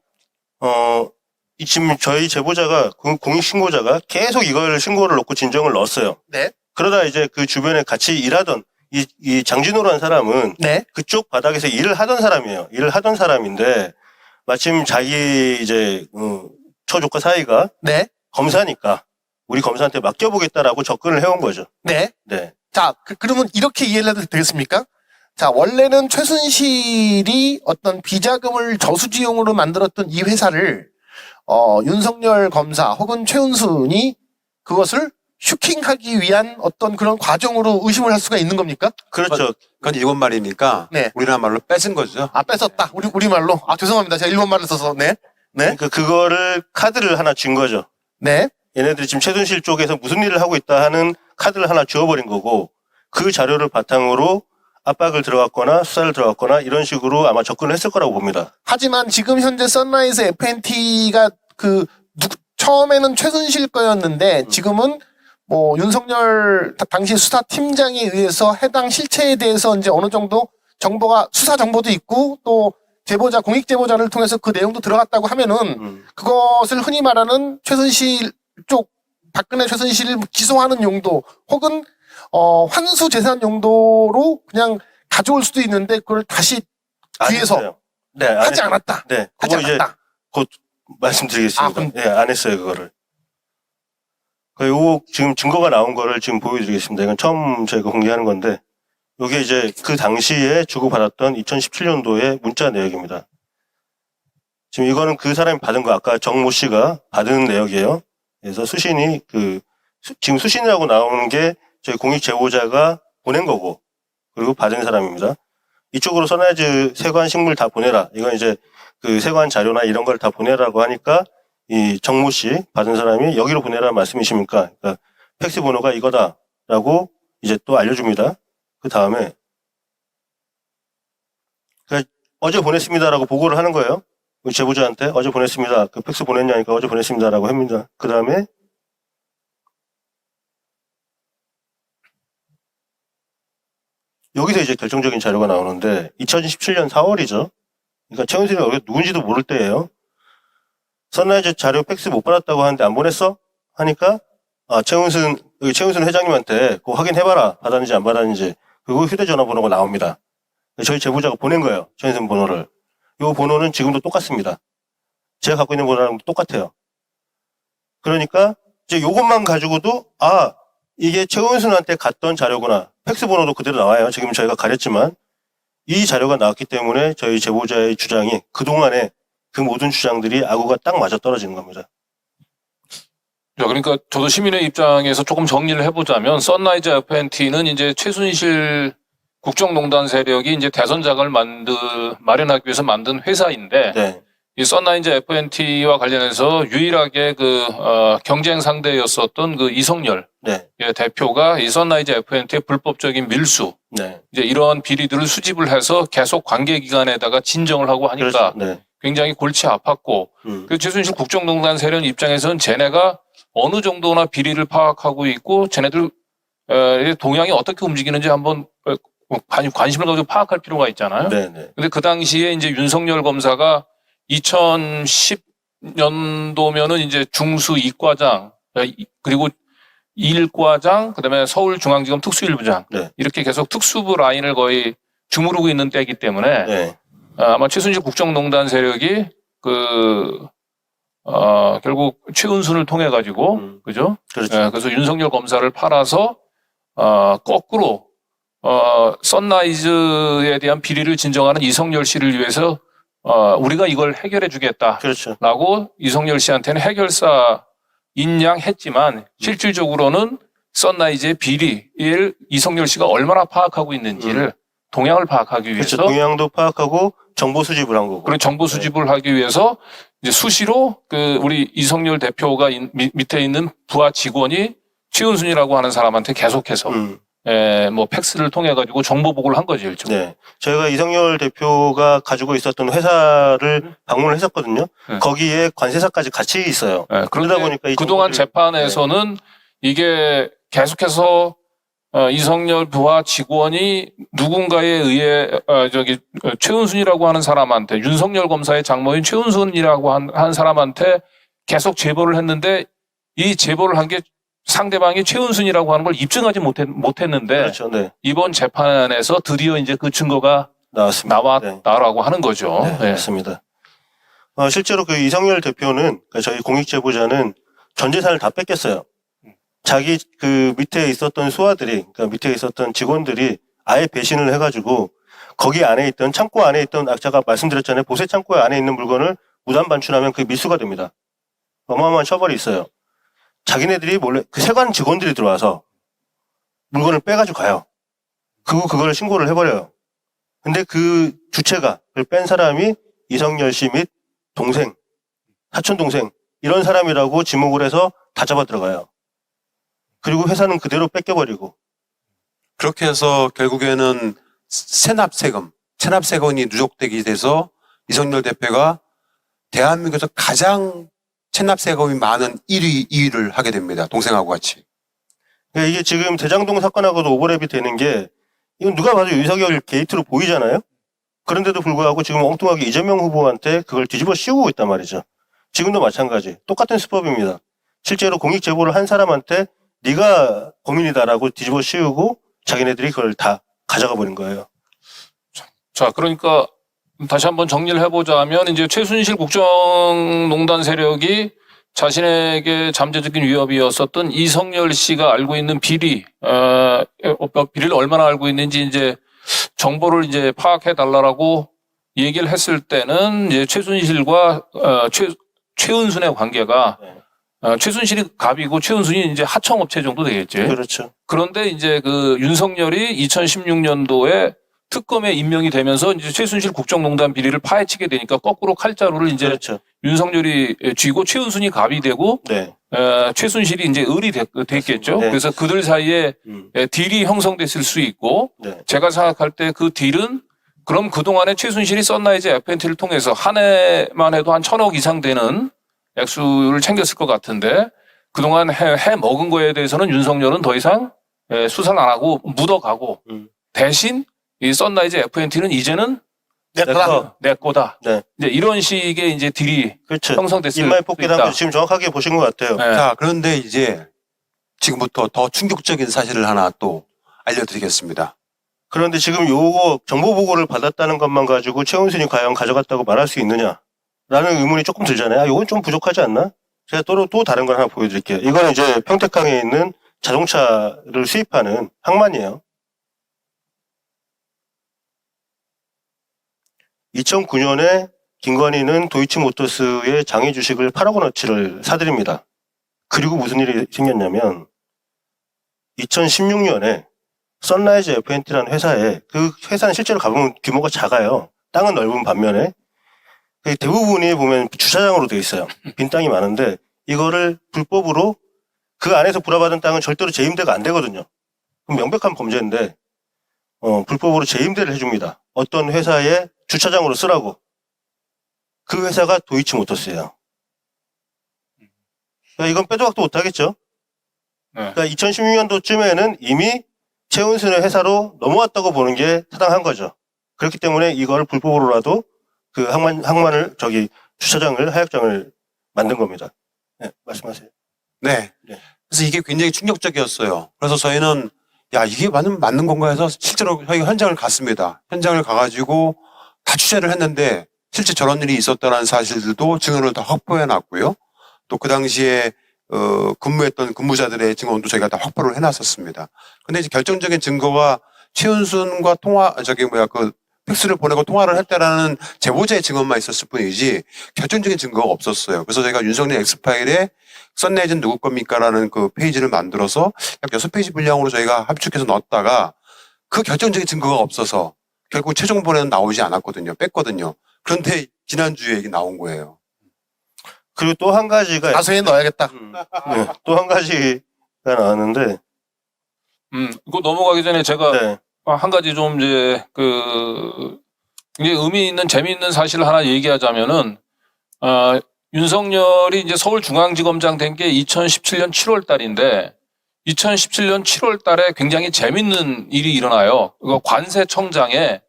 지금 저희 제보자가, 공익신고자가 계속 이걸 신고를 넣고 진정을 넣었어요. 네. 그러다 이제 그 주변에 같이 일하던 이 장진호라는 사람은 네. 그쪽 바닥에서 일을 하던 사람이에요. 일을 하던 사람인데 마침 자기 이제 처조카 사이가 네. 검사니까 우리 검사한테 맡겨보겠다라고 접근을 해온 거죠. 네. 네. 자, 그러면 이렇게 이해를 해도 되겠습니까? 자, 원래는 최순실이 어떤 비자금을 저수지용으로 만들었던 이 회사를 윤석열 검사 혹은 최은순이 그것을 슈킹하기 위한 어떤 그런 과정으로 의심을 할 수가 있는 겁니까? 그렇죠. 그건 일본 말이니까 네. 우리나라 말로 뺏은 거죠. 아, 뺏었다. 우리 말로. 아, 죄송합니다. 제가 일본 말을 써서. 네. 네. 그러니까 그거를 카드를 하나 준 거죠. 네. 얘네들이 지금 최순실 쪽에서 무슨 일을 하고 있다 하는 카드를 하나 주어버린 거고 그 자료를 바탕으로 압박을 들어갔거나 수사를 들어갔거나 이런 식으로 아마 접근을 했을 거라고 봅니다. 하지만 지금 현재 선라이즈 FNT가 처음에는 최순실 거였는데 지금은 뭐 윤석열 당시 수사팀장에 의해서 해당 실체에 대해서 이제 어느 정도 정보가 수사 정보도 있고 또 제보자 공익 제보자를 통해서 그 내용도 들어갔다고 하면은 그것을 흔히 말하는 최순실 쪽 박근혜 최순실을 기소하는 용도 혹은 환수 재산 용도로 그냥 가져올 수도 있는데 그걸 다시 안 뒤에서 했어요. 네, 안 하지 했어요. 않았다. 네, 하지 그거 이제 않았다. 곧 말씀드리겠습니다. 아, 그럼- 네, 안 했어요 그거를. 요거 지금 증거가 나온 거를 지금 보여드리겠습니다. 이건 처음 저희가 공개하는 건데, 요게 이제 그 당시에 주고받았던 2017년도의 문자 내역입니다. 지금 이거는 그 사람이 받은 거, 아까 정모 씨가 받은 내역이에요. 그래서 수신이 지금 수신이라고 나오는 게 저희 공익 제보자가 보낸 거고, 그리고 받은 사람입니다. 이쪽으로 선라이즈 세관 식물 다 보내라. 이건 이제 그 세관 자료나 이런 걸 다 보내라고 하니까 이 정모 씨 받은 사람이 여기로 보내라는 말씀이십니까? 그러니까 팩스 번호가 이거다라고 이제 또 알려줍니다. 그 다음에 그러니까 어제 보냈습니다라고 보고를 하는 거예요. 우리 제보자한테 어제 보냈습니다. 그 팩스 보냈냐니까 어제 보냈습니다라고 합니다. 그 다음에 여기서 이제 결정적인 자료가 나오는데 2017년 4월이죠. 그러니까 최은순이 여기 누군지도 모를 때예요. 선라이즈 자료 팩스 못 받았다고 하는데 안 보냈어? 하니까 최은순 회장님한테 그거 확인해봐라. 받았는지 안 받았는지. 그리고 휴대전화 번호가 나옵니다. 저희 제보자가 보낸 거예요. 최은순 번호를. 이 번호는 지금도 똑같습니다. 제가 갖고 있는 번호랑 똑같아요. 그러니까 이제 요것만 가지고도 이게 최은순한테 갔던 자료구나. 팩스 번호도 그대로 나와요. 지금 저희가 가렸지만 이 자료가 나왔기 때문에 저희 제보자의 주장이 그동안에 그 모든 주장들이 아구가 딱 맞아 떨어지는 겁니다. 자, 그러니까 저도 시민의 입장에서 조금 정리를 해보자면 선라이즈 FNT는 이제 최순실 국정농단 세력이 이제 대선 자금을 마련하기 위해서 만든 회사인데 네. 이 선라이즈 FNT와 관련해서 유일하게 경쟁 상대였었던 그 이성열 네. 대표가 이 선라이즈 FNT의 불법적인 밀수 네. 이제 이러한 비리들을 수집을 해서 계속 관계기관에다가 진정을 하고 하니까 그렇죠. 네. 굉장히 골치 아팠고 그 최순실 국정농단 세력 입장에서는 쟤네가 어느 정도나 비리를 파악하고 있고 쟤네들 동향이 어떻게 움직이는지 한번 관심을 가지고 파악할 필요가 있잖아요. 네. 네. 근데 그 당시에 이제 윤석열 검사가 2010년도면은 이제 중수 이과장 그리고 1과장 그다음에 서울중앙지검 특수일부장 네. 이렇게 계속 특수부 라인을 거의 주무르고 있는 때이기 때문에 네. 아마 최순실 국정농단 세력이 결국 최은순을 통해 가지고 그죠? 그렇죠. 그래서 윤석열 검사를 팔아서 거꾸로 선라이즈에 대한 비리를 진정하는 이성열 씨를 위해서 우리가 이걸 해결해 주겠다라고 그렇죠. 이성열 씨한테는 해결사 인양했지만 실질적으로는 선라이즈의 비리를 이성열 씨가 얼마나 파악하고 있는지를 동향을 파악하기 위해서 그렇죠. 동향도 파악하고 정보 수집을 한 거고. 그런 정보 수집을 하기 위해서 이제 수시로 우리 이성열 대표가 밑에 있는 부하 직원이 최은순이라고 하는 사람한테 계속해서 뭐 팩스를 통해 가지고 정보 보고를 한 거죠, 일종의. 네. 저희가 이성열 대표가 가지고 있었던 회사를 방문을 했었거든요. 네. 거기에 관세사까지 같이 있어요. 네, 그러다 보니까 이 그동안 정보를- 재판에서는 이게 계속해서 이성열 부하 직원이 누군가에 의해 최은순이라고 하는 사람한테 윤석열 검사의 장모인 최은순이라고 한 사람한테 계속 제보를 했는데 이 제보를 한 게 상대방이 최은순이라고 하는 걸 입증하지 못했는데 그렇죠. 네. 이번 재판에서 드디어 이제 그 증거가 나왔습니다. 네. 나왔다라고 하는 거죠. 네, 네. 맞습니다. 실제로 그 이성열 대표는 그러니까 저희 공익제보자는 전 재산을 다 뺏겼어요. 자기 그 밑에 있었던 수하들이, 그러니까 밑에 있었던 직원들이 아예 배신을 해가지고 거기 안에 있던 창고 안에 있던 아까 말씀드렸잖아요. 보세 창고 안에 있는 물건을 무단 반출하면 그게 밀수가 됩니다. 어마어마한 처벌이 있어요. 자기네들이 몰래 그 세관 직원들이 들어와서 물건을 빼가지고 가요. 그리고 그걸 신고를 해버려요. 근데 그 주체가 그걸 뺀 사람이 이성열 씨 및 동생, 사촌 동생 이런 사람이라고 지목을 해서 다 잡아 들어가요. 그리고 회사는 그대로 뺏겨버리고. 그렇게 해서 결국에는 체납세금이 누적되게 돼서 이성열 대표가 대한민국에서 가장 체납세금이 많은 1위, 2위를 하게 됩니다. 동생하고 같이. 그러니까 이게 지금 대장동 사건하고도 오버랩이 되는 게 이건 누가 봐도 윤석열 게이트로 보이잖아요. 그런데도 불구하고 지금 엉뚱하게 이재명 후보한테 그걸 뒤집어 씌우고 있단 말이죠. 지금도 마찬가지. 똑같은 수법입니다. 실제로 공익 제보를 한 사람한테 네가 범인이다라고 뒤집어 씌우고 자기네들이 그걸 다 가져가 버린 거예요. 자, 그러니까 다시 한번 정리를 해보자면 이제 최순실 국정농단 세력이 자신에게 잠재적인 위협이었었던 이성열 씨가 알고 있는 비리를 얼마나 알고 있는지 이제 정보를 이제 파악해 달라라고 얘기를 했을 때는 이제 최순실과 최은순의 관계가 최순실이 갑이고 최은순이 이제 하청업체 정도 되겠지. 그렇죠. 그런데 이제 그 윤석열이 2016년도에 특검에 임명이 되면서 이제 최순실 국정농단 비리를 파헤치게 되니까 거꾸로 칼자루를 이제 그렇죠. 윤석열이 쥐고 최은순이 갑이 되고 네. 최순실이 이제 을이 됐겠죠. 네. 그래서 그들 사이에 딜이 형성됐을 수 있고 네. 제가 생각할 때 그 딜은 그럼 그동안에 최순실이 선라이즈 FNT를 통해서 한 해만 해도 한 1,000억 이상 되는 액수를 챙겼을 것 같은데 그동안 해 먹은 거에 대해서는 윤석열은 더 이상 수사를 안 하고 묻어가고 대신 이 선라이즈 FNT는 이제는 내 거다. 네. 이제 이런 식의 이제 딜이 그렇죠. 형성됐을 입말 수 뽑기도 있다. 하고 지금 정확하게 보신 것 같아요. 네. 자, 그런데 이제 지금부터 더 충격적인 사실을 하나 또 알려드리겠습니다. 그런데 지금 요거 정보 보고를 받았다는 것만 가지고 최은순이 과연 가져갔다고 말할 수 있느냐? 라는 의문이 조금 들잖아요. 아, 이건 좀 부족하지 않나? 제가 또 다른 걸 하나 보여드릴게요. 이거는 이제 평택항에 있는 자동차를 수입하는 항만이에요. 2009년에 김건희는 도이치모터스의 장외 주식을 8억 원어치를 사들입니다. 그리고 무슨 일이 생겼냐면 2016년에 선라이즈 FNT라는 회사에, 그 회사는 실제로 가보면 규모가 작아요. 땅은 넓은 반면에 대부분이 보면 주차장으로 되어 있어요. 빈 땅이 많은데 이거를 불법으로, 그 안에서 불화받은 땅은 절대로 재임대가 안 되거든요. 그럼 명백한 범죄인데 불법으로 재임대를 해줍니다. 어떤 회사의 주차장으로 쓰라고. 그 회사가 도이치모터스예요. 그러니까 이건 빼도 박도 못하겠죠. 네. 그러니까 2016년도쯤에는 이미 최은순의 회사로 넘어왔다고 보는 게 타당한 거죠. 그렇기 때문에 이걸 불법으로라도 그 항만을 주차장을, 하역장을 만든 겁니다. 네, 말씀하세요. 네. 네. 그래서 이게 굉장히 충격적이었어요. 그래서 저희는 야, 이게 맞는 건가 해서 실제로 저희가 현장을 갔습니다. 현장을 가가지고 다 취재를 했는데 실제 저런 일이 있었다는 사실들도 증언을 다 확보해 놨고요. 또 그 당시에 근무했던 근무자들의 증언도 저희가 다 확보를 해놨었습니다. 근데 이제 결정적인 증거가 최은순과 팩스를 보내고 통화를 했다라는 제보자의 증언만 있었을 뿐이지 결정적인 증거가 없었어요. 그래서 저희가 윤석열 엑스파일에 썬라이즈는 누구 겁니까라는 그 페이지를 만들어서 약 6페이지 분량으로 저희가 합축해서 넣었다가 그 결정적인 증거가 없어서 결국 최종 본에는 나오지 않았거든요. 뺐거든요. 그런데 지난주에 이게 나온 거예요. 그리고 또 한 가지가 가수에 넣어야겠다. 네, 또 한 가지가 나왔는데 그거 넘어가기 전에 제가 네. 한 가지 좀 이제 이게 의미 있는 재미있는 사실을 하나 얘기하자면은 윤석열이 이제 서울중앙지검장 된 게 2017년 7월 달인데 2017년 7월 달에 굉장히 재밌는 일이 일어나요. 그 관세청장에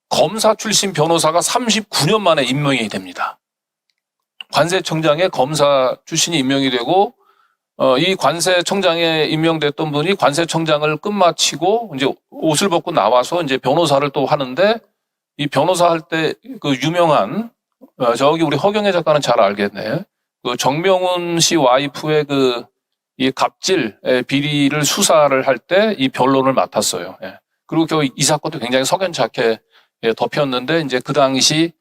검사 출신 변호사가 39년 만에 임명이 됩니다. 관세청장에 검사 출신이 임명이 되고 이 관세청장에 임명됐던 분이 관세청장을 끝마치고 이제 옷을 벗고 나와서 이제 변호사를 또 하는데 이 변호사 할 때 그 유명한 저기 우리 허경혜 작가는 잘 알겠네. 그 정명훈 씨 와이프의 이 갑질 비리를 수사를 할 때 이 변론을 맡았어요. 예. 그리고 이 사건도 굉장히 석연찮게 덮였는데 이제 그 당시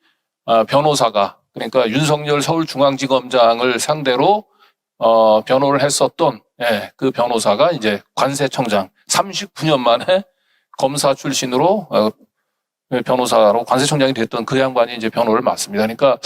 변호사가 그러니까 윤석열 서울중앙지검장을 상대로 변호를 했었던 그 변호사가 이제 관세청장 39년 만에 검사 출신으로 변호사로 관세청장이 됐던 그 양반이 이제 변호를 맡습니다. 그러니까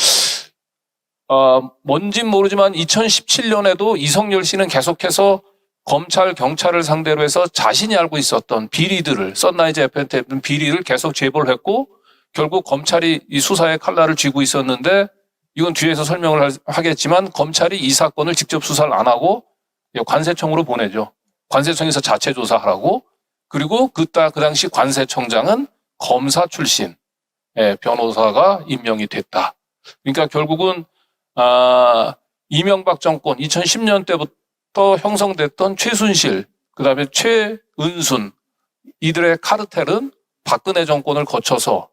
뭔진 모르지만 2017년에도 이성열 씨는 계속해서 검찰, 경찰을 상대로 해서 자신이 알고 있었던 비리들을, 선라이즈 FNT 비리를 계속 제보를 했고 결국 검찰이 이 수사의 칼날을 쥐고 있었는데 이건 뒤에서 설명을 하겠지만 검찰이 이 사건을 직접 수사를 안 하고 관세청으로 보내죠. 관세청에서 자체 조사하라고. 그리고 그 당시 관세청장은 검사 출신 변호사가 임명이 됐다. 그러니까 결국은 이명박 정권 2010년 때부터 형성됐던 최순실, 그다음에 최은순 이들의 카르텔은 박근혜 정권을 거쳐서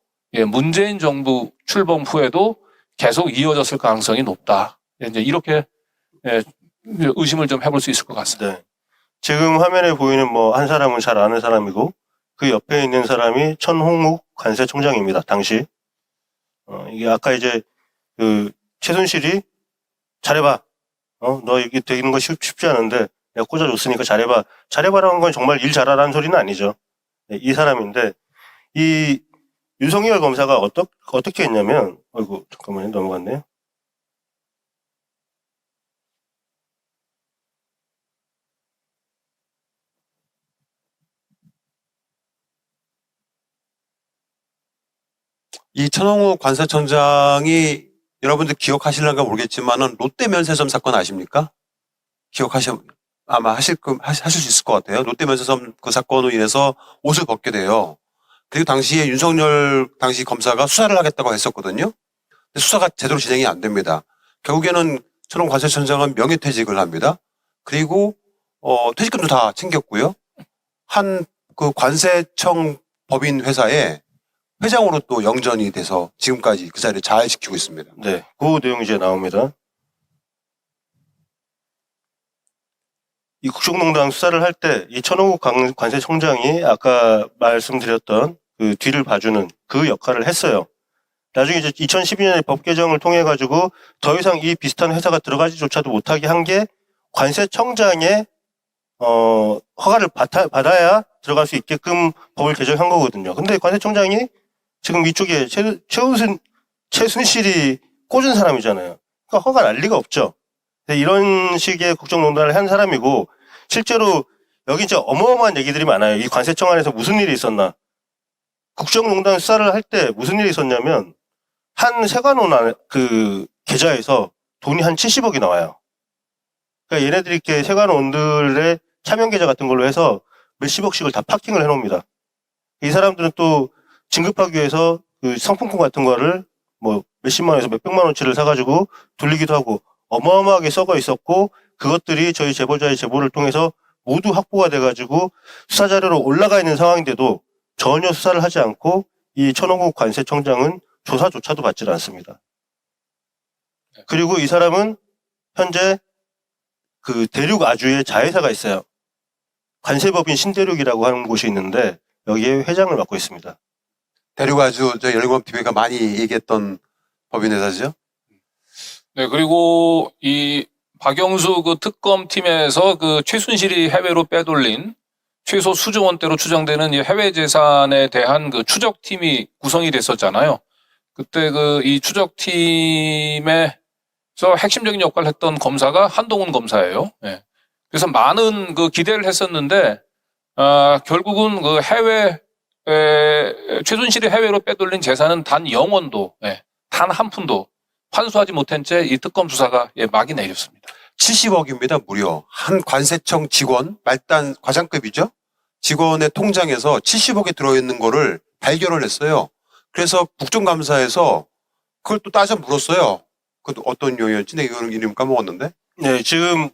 문재인 정부 출범 후에도 계속 이어졌을 가능성이 높다. 이제 이렇게 의심을 좀 해볼 수 있을 것 같습니다. 네. 지금 화면에 보이는 한 사람은 잘 아는 사람이고 그 옆에 있는 사람이 천홍욱 관세청장입니다. 당시. 이게 아까 이제 최순실이 잘해봐. 너 이게 되는 거 쉽지 않은데 내가 꽂아줬으니까 잘해봐. 잘해봐라는 건 정말 일 잘하라는 소리는 아니죠. 네, 이 사람인데 이 윤석열 검사가 어떻게 했냐면, 아이고, 잠깐만요, 넘어갔네요. 이 천홍욱 관세청장이 여러분들 기억하실런가 모르겠지만은 롯데 면세점 사건 아십니까? 아마 하실 수 있을 것 같아요. 롯데 면세점 그 사건으로 인해서 옷을 벗게 돼요. 그리고 당시에 윤석열 당시 검사가 수사를 하겠다고 했었거든요. 근데 수사가 제대로 진행이 안 됩니다. 결국에는 천홍 관세청장은 명예퇴직을 합니다. 그리고 퇴직금도 다 챙겼고요. 한 그 관세청 법인 회사에 회장으로 또 영전이 돼서 지금까지 그 자리를 잘 지키고 있습니다. 네, 그 내용이 이제 나옵니다. 이 국정농단 수사를 할 때 이 천호국 관세청장이 아까 말씀드렸던 그 뒤를 봐주는 그 역할을 했어요. 나중에 이제 2012년에 법 개정을 통해 가지고 더 이상 이 비슷한 회사가 들어가지조차도 못하게 한 게 관세청장의 허가를 받아야 들어갈 수 있게끔 법을 개정한 거거든요. 근데 관세청장이 지금 이쪽에 최순실이 꽂은 사람이잖아요. 그러니까 허가 날 리가 없죠. 이런 식의 국정농단을 한 사람이고 실제로 여기 이제 어마어마한 얘기들이 많아요. 이 관세청 안에서 무슨 일이 있었나. 국정농단 수사를 할 때 무슨 일이 있었냐면 한 세관원 그 계좌에서 돈이 한 70억이 나와요. 그러니까 얘네들이 이렇게 세관원들의 차명 계좌 같은 걸로 해서 몇십억씩을 다 파킹을 해놓습니다. 이 사람들은 또 진급하기 위해서 그 상품권 같은 거를 뭐 몇십만 원에서 몇백만 원치를 사가지고 돌리기도 하고 어마어마하게 썩어 있었고 그것들이 저희 제보자의 제보를 통해서 모두 확보가 돼가지고 수사 자료로 올라가 있는 상황인데도 전혀 수사를 하지 않고 이 천호국 관세청장은 조사조차도 받질 않습니다. 그리고 이 사람은 현재 그 대륙 아주에 자회사가 있어요. 관세법인 신대륙이라고 하는 곳이 있는데 여기에 회장을 맡고 있습니다. 대륙 아주 저 열린권 TV가 많이 얘기했던 법인회사죠. 네, 그리고 이 박영수 그 특검팀에서 그 최순실이 해외로 빼돌린 최소 수조 원대로 추정되는 이 해외 재산에 대한 그 추적팀이 구성이 됐었잖아요. 그때 그 이 추적팀에서 핵심적인 역할을 했던 검사가 한동훈 검사예요. 네. 그래서 많은 그 기대를 했었는데, 결국은 그 최순실이 해외로 빼돌린 재산은 단 0원도, 단 한 푼도 환수하지 못한 채 이 특검 수사가 막이 내렸습니다. 70억입니다. 무려 한 관세청 직원 말단 과장급이죠. 직원의 통장에서 70억이 들어있는 거를 발견을 했어요. 그래서 국정감사에서 그걸 또 따져 물었어요. 그 어떤 용이었지? 내가 이름 까먹었는데. 네, 지금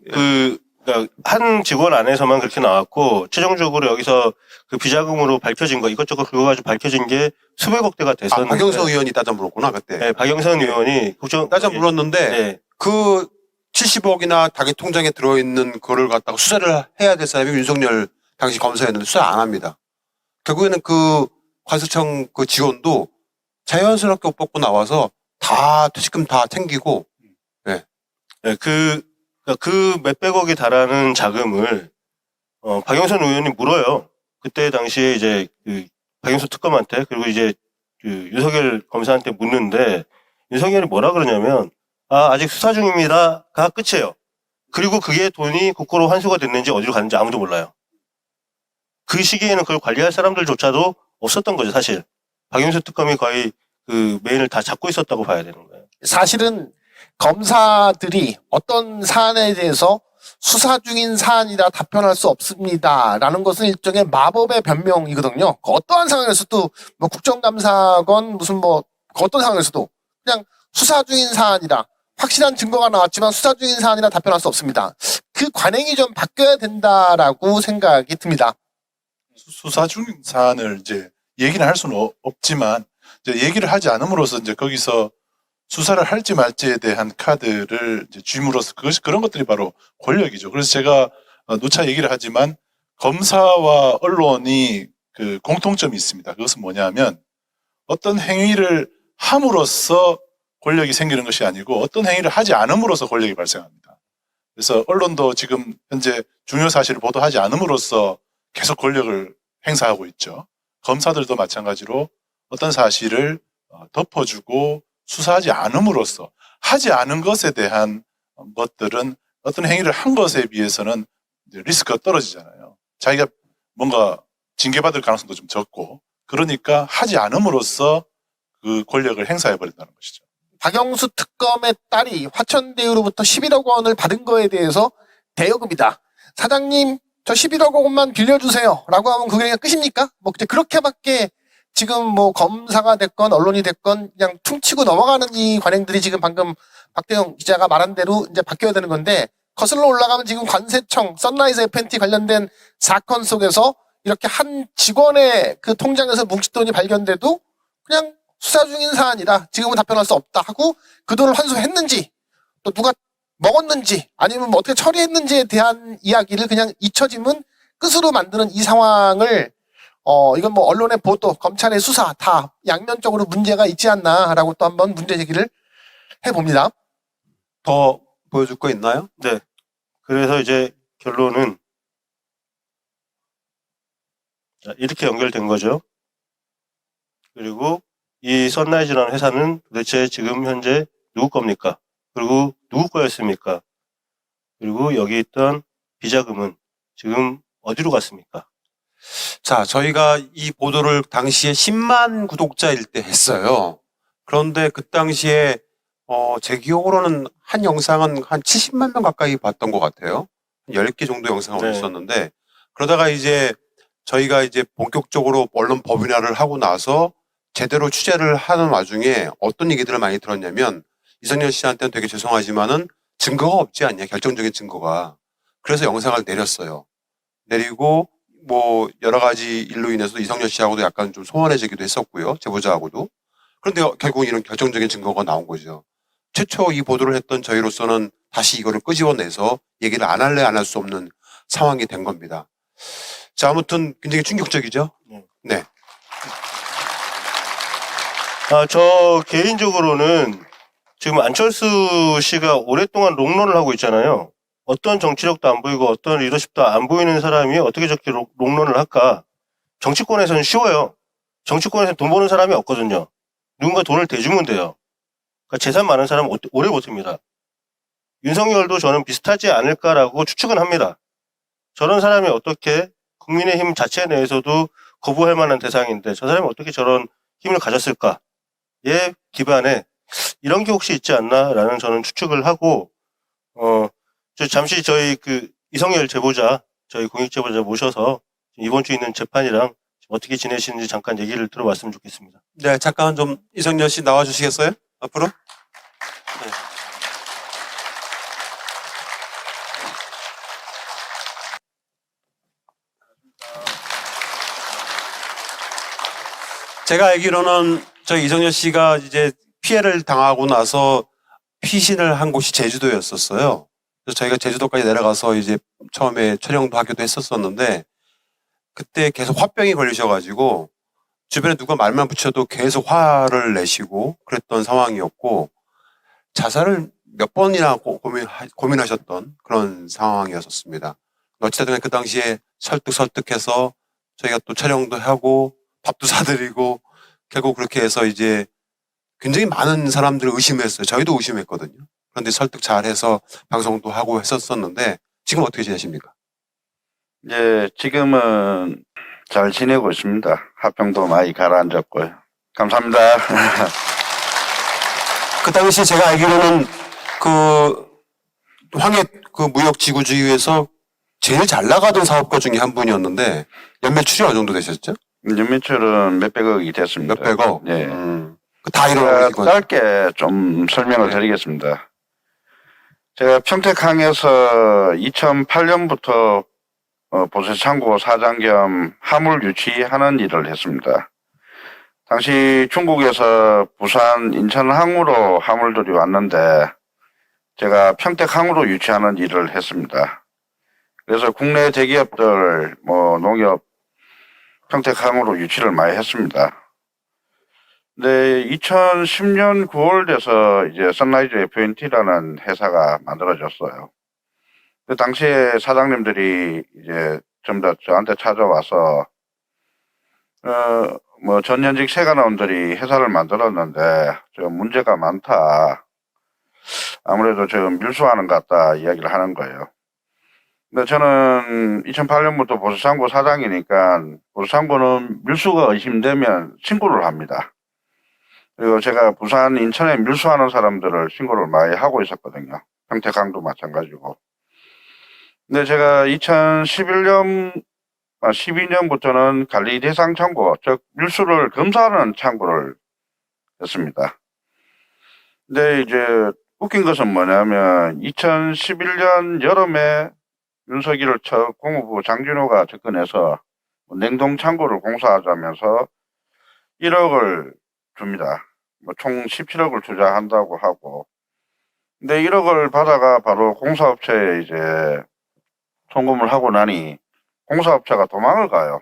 그러니까 한 직원 안에서만 그렇게 나왔고 최종적으로 여기서 그 비자금으로 밝혀진 거 이것저것 긁어가지고 밝혀진 게 수백억대가 됐었는데. 박영선 의원이 따져 물었구나 그때. 네, 박영선 의원이 따져 물었는데 네. 그 70억이나 자기 통장에 들어있는 거를 갖다가 수사를 해야 될 사람이 윤석열 당시 검사였는데 수사 안 합니다. 결국에는 그 관세청 그 직원도 자연스럽게 옷 벗고 나와서 다 퇴직금 다 챙기고. 네, 그 몇백억에 달하는 자금을 박영선 의원이 물어요. 그때 당시에 이제 그 박영수 특검한테 그리고 이제 그 윤석열 검사한테 묻는데 윤석열이 뭐라 그러냐면 아직 수사 중입니다가 끝이에요. 그리고 그게 돈이 국고로 환수가 됐는지 어디로 갔는지 아무도 몰라요. 그 시기에는 그걸 관리할 사람들조차도 없었던 거죠, 사실. 박영수 특검이 거의 그 메인을 다 잡고 있었다고 봐야 되는 거예요. 사실은 검사들이 어떤 사안에 대해서 수사 중인 사안이라 답변할 수 없습니다라는 것은 일종의 마법의 변명이거든요. 어떠한 상황에서도 뭐 국정감사건 무슨 뭐 어떤 상황에서도 그냥 수사 중인 사안이라 확실한 증거가 나왔지만 수사 중인 사안이라 답변할 수 없습니다. 그 관행이 좀 바뀌어야 된다라고 생각이 듭니다. 수사 중인 사안을 이제 얘기는 할 수는 없지만 이제 얘기를 하지 않음으로써 이제 거기서 수사를 할지 말지에 대한 카드를 이제 줌으로써 그런 것들이 바로 권력이죠. 그래서 제가 누차 얘기를 하지만 검사와 언론이 그 공통점이 있습니다. 그것은 뭐냐면 어떤 행위를 함으로써 권력이 생기는 것이 아니고 어떤 행위를 하지 않음으로써 권력이 발생합니다. 그래서 언론도 지금 현재 중요 사실을 보도하지 않음으로써 계속 권력을 행사하고 있죠. 검사들도 마찬가지로 어떤 사실을 덮어주고 수사하지 않음으로써 하지 않은 것에 대한 것들은 어떤 행위를 한 것에 비해서는 리스크가 떨어지잖아요. 자기가 뭔가 징계받을 가능성도 좀 적고 그러니까 하지 않음으로써 그 권력을 행사해버린다는 것이죠. 박영수 특검의 딸이 화천대유로부터 11억 원을 받은 거에 대해서 대여금이다. 사장님 저 11억 원만 빌려주세요 라고 하면 그게 그냥 끝입니까? 뭐 그렇게밖에 지금 뭐 검사가 됐건 언론이 됐건 그냥 퉁치고 넘어가는 이 관행들이 지금 방금 박대영 기자가 말한 대로 이제 바뀌어야 되는 건데 거슬러 올라가면 지금 관세청 선라이즈 FNT 관련된 사건 속에서 이렇게 한 직원의 그 통장에서 뭉칫돈이 발견돼도 그냥 수사 중인 사안이라 지금은 답변할 수 없다 하고 그 돈을 환수했는지 또 누가 먹었는지 아니면 뭐 어떻게 처리했는지에 대한 이야기를 그냥 잊혀짐은 끝으로 만드는 이 상황을 이건 뭐 언론의 보도, 검찰의 수사 다 양면적으로 문제가 있지 않나라고 또 한번 문제 제기를 해봅니다. 더 보여줄 거 있나요? 네. 그래서 이제 결론은 자, 이렇게 연결된 거죠. 그리고 이 선라이즈라는 회사는 도대체 지금 현재 누구 겁니까? 그리고 누구 거였습니까? 그리고 여기 있던 비자금은 지금 어디로 갔습니까? 자, 저희가 이 보도를 당시에 10만 구독자일 때 했어요. 그런데 그 당시에 제 기억으로는 한 영상은 한 70만 명 가까이 봤던 것 같아요. 10개 정도 영상을 네. 올렸었는데 그러다가 이제 저희가 이제 본격적으로 언론 법인화를 하고 나서 제대로 취재를 하는 와중에 어떤 얘기들을 많이 들었냐면 이성열 씨한테는 되게 죄송하지만은 증거가 없지 않냐, 결정적인 증거가. 그래서 영상을 내렸어요. 내리고 뭐 여러 가지 일로 인해서 이성열 씨하고도 약간 좀 소원해지기도 했었고요. 제보자하고도. 그런데 결국 이런 결정적인 증거가 나온 거죠. 최초 이 보도를 했던 저희로서는 다시 이거를 끄집어내서 얘기를 안 할래 안 할 수 없는 상황이 된 겁니다. 자, 아무튼 굉장히 충격적이죠? 네. 저 개인적으로는 지금 안철수 씨가 오랫동안 롱런을 하고 있잖아요. 어떤 정치력도 안 보이고 어떤 리더십도 안 보이는 사람이 어떻게 저렇게 롱런을 할까? 정치권에서는 쉬워요. 정치권에서는 돈 버는 사람이 없거든요. 누군가 돈을 대주면 돼요. 그러니까 재산 많은 사람은 오래 버팁니다. 윤석열도 저는 비슷하지 않을까라고 추측은 합니다. 저런 사람이 어떻게 국민의힘 자체 내에서도 거부할 만한 대상인데 저 사람이 어떻게 저런 힘을 가졌을까에 기반에 이런 게 혹시 있지 않나라는 저는 추측을 하고 잠시 저희 그 이성열 제보자 저희 공익 제보자 모셔서 이번 주 있는 재판이랑 어떻게 지내시는지 잠깐 얘기를 들어봤으면 좋겠습니다. 네, 잠깐 좀 이성열 씨 나와 주시겠어요? 앞으로? 네. 제가 알기로는 저희 이성열 씨가 이제 피해를 당하고 나서 피신을 한 곳이 제주도였었어요. 그래서 저희가 제주도까지 내려가서 이제 처음에 촬영도 하기도 했었었는데 그때 계속 화병이 걸리셔가지고 주변에 누가 말만 붙여도 계속 화를 내시고 그랬던 상황이었고 자살을 몇 번이나 고민하셨던 그런 상황이었었습니다. 어찌됐든 그 당시에 설득해서 저희가 또 촬영도 하고 밥도 사드리고 결국 그렇게 해서 이제 굉장히 많은 사람들을 의심했어요. 저희도 의심했거든요. 그런데 설득 잘해서 방송도 하고 했었었는데 지금 어떻게 지내십니까? 예, 지금은 잘 지내고 있습니다. 화병도 많이 가라앉았고요. 감사합니다. 그 당시 제가 알기로는 그 황해 그 무역지구주의회에서 제일 잘 나가던 사업가 중에 한 분이었는데 연매출이 어느 정도 되셨죠? 연매출은 몇백억이 됐습니다. 몇백억? 예. 다 이루어진 거죠? 짧게 좀 설명을 네. 드리겠습니다. 제가 평택항에서 2008년부터 보세창고 사장 겸 화물 유치하는 일을 했습니다. 당시 중국에서 부산, 인천항으로 화물들이 왔는데 제가 평택항으로 유치하는 일을 했습니다. 그래서 국내 대기업들, 농협, 평택항으로 유치를 많이 했습니다. 네, 2010년 9월 돼서 이제 선라이즈 FNT라는 회사가 만들어졌어요. 그 당시에 사장님들이 이제 전부 다 저한테 찾아와서, 전현직 세관원들이 회사를 만들었는데, 문제가 많다. 아무래도 밀수하는 것 같다 이야기를 하는 거예요. 근데 저는 2008년부터 보수창고 사장이니까 보수창고는 밀수가 의심되면 신고를 합니다. 그리고 제가 부산, 인천에 밀수하는 사람들을 신고를 많이 하고 있었거든요. 평택항도 마찬가지고. 근데 제가 12년부터는 관리 대상 창고, 즉 밀수를 검사하는 창구를 했습니다. 근데 이제 웃긴 것은 뭐냐면 2011년 여름에 윤석열 첫 국무부 장진호가 접근해서 냉동 창고를 공사하자면서 1억을 줍니다. 뭐 총 17억을 투자한다고 하고. 근데 1억을 받아가 바로 공사업체에 이제 송금을 하고 나니 공사업체가 도망을 가요.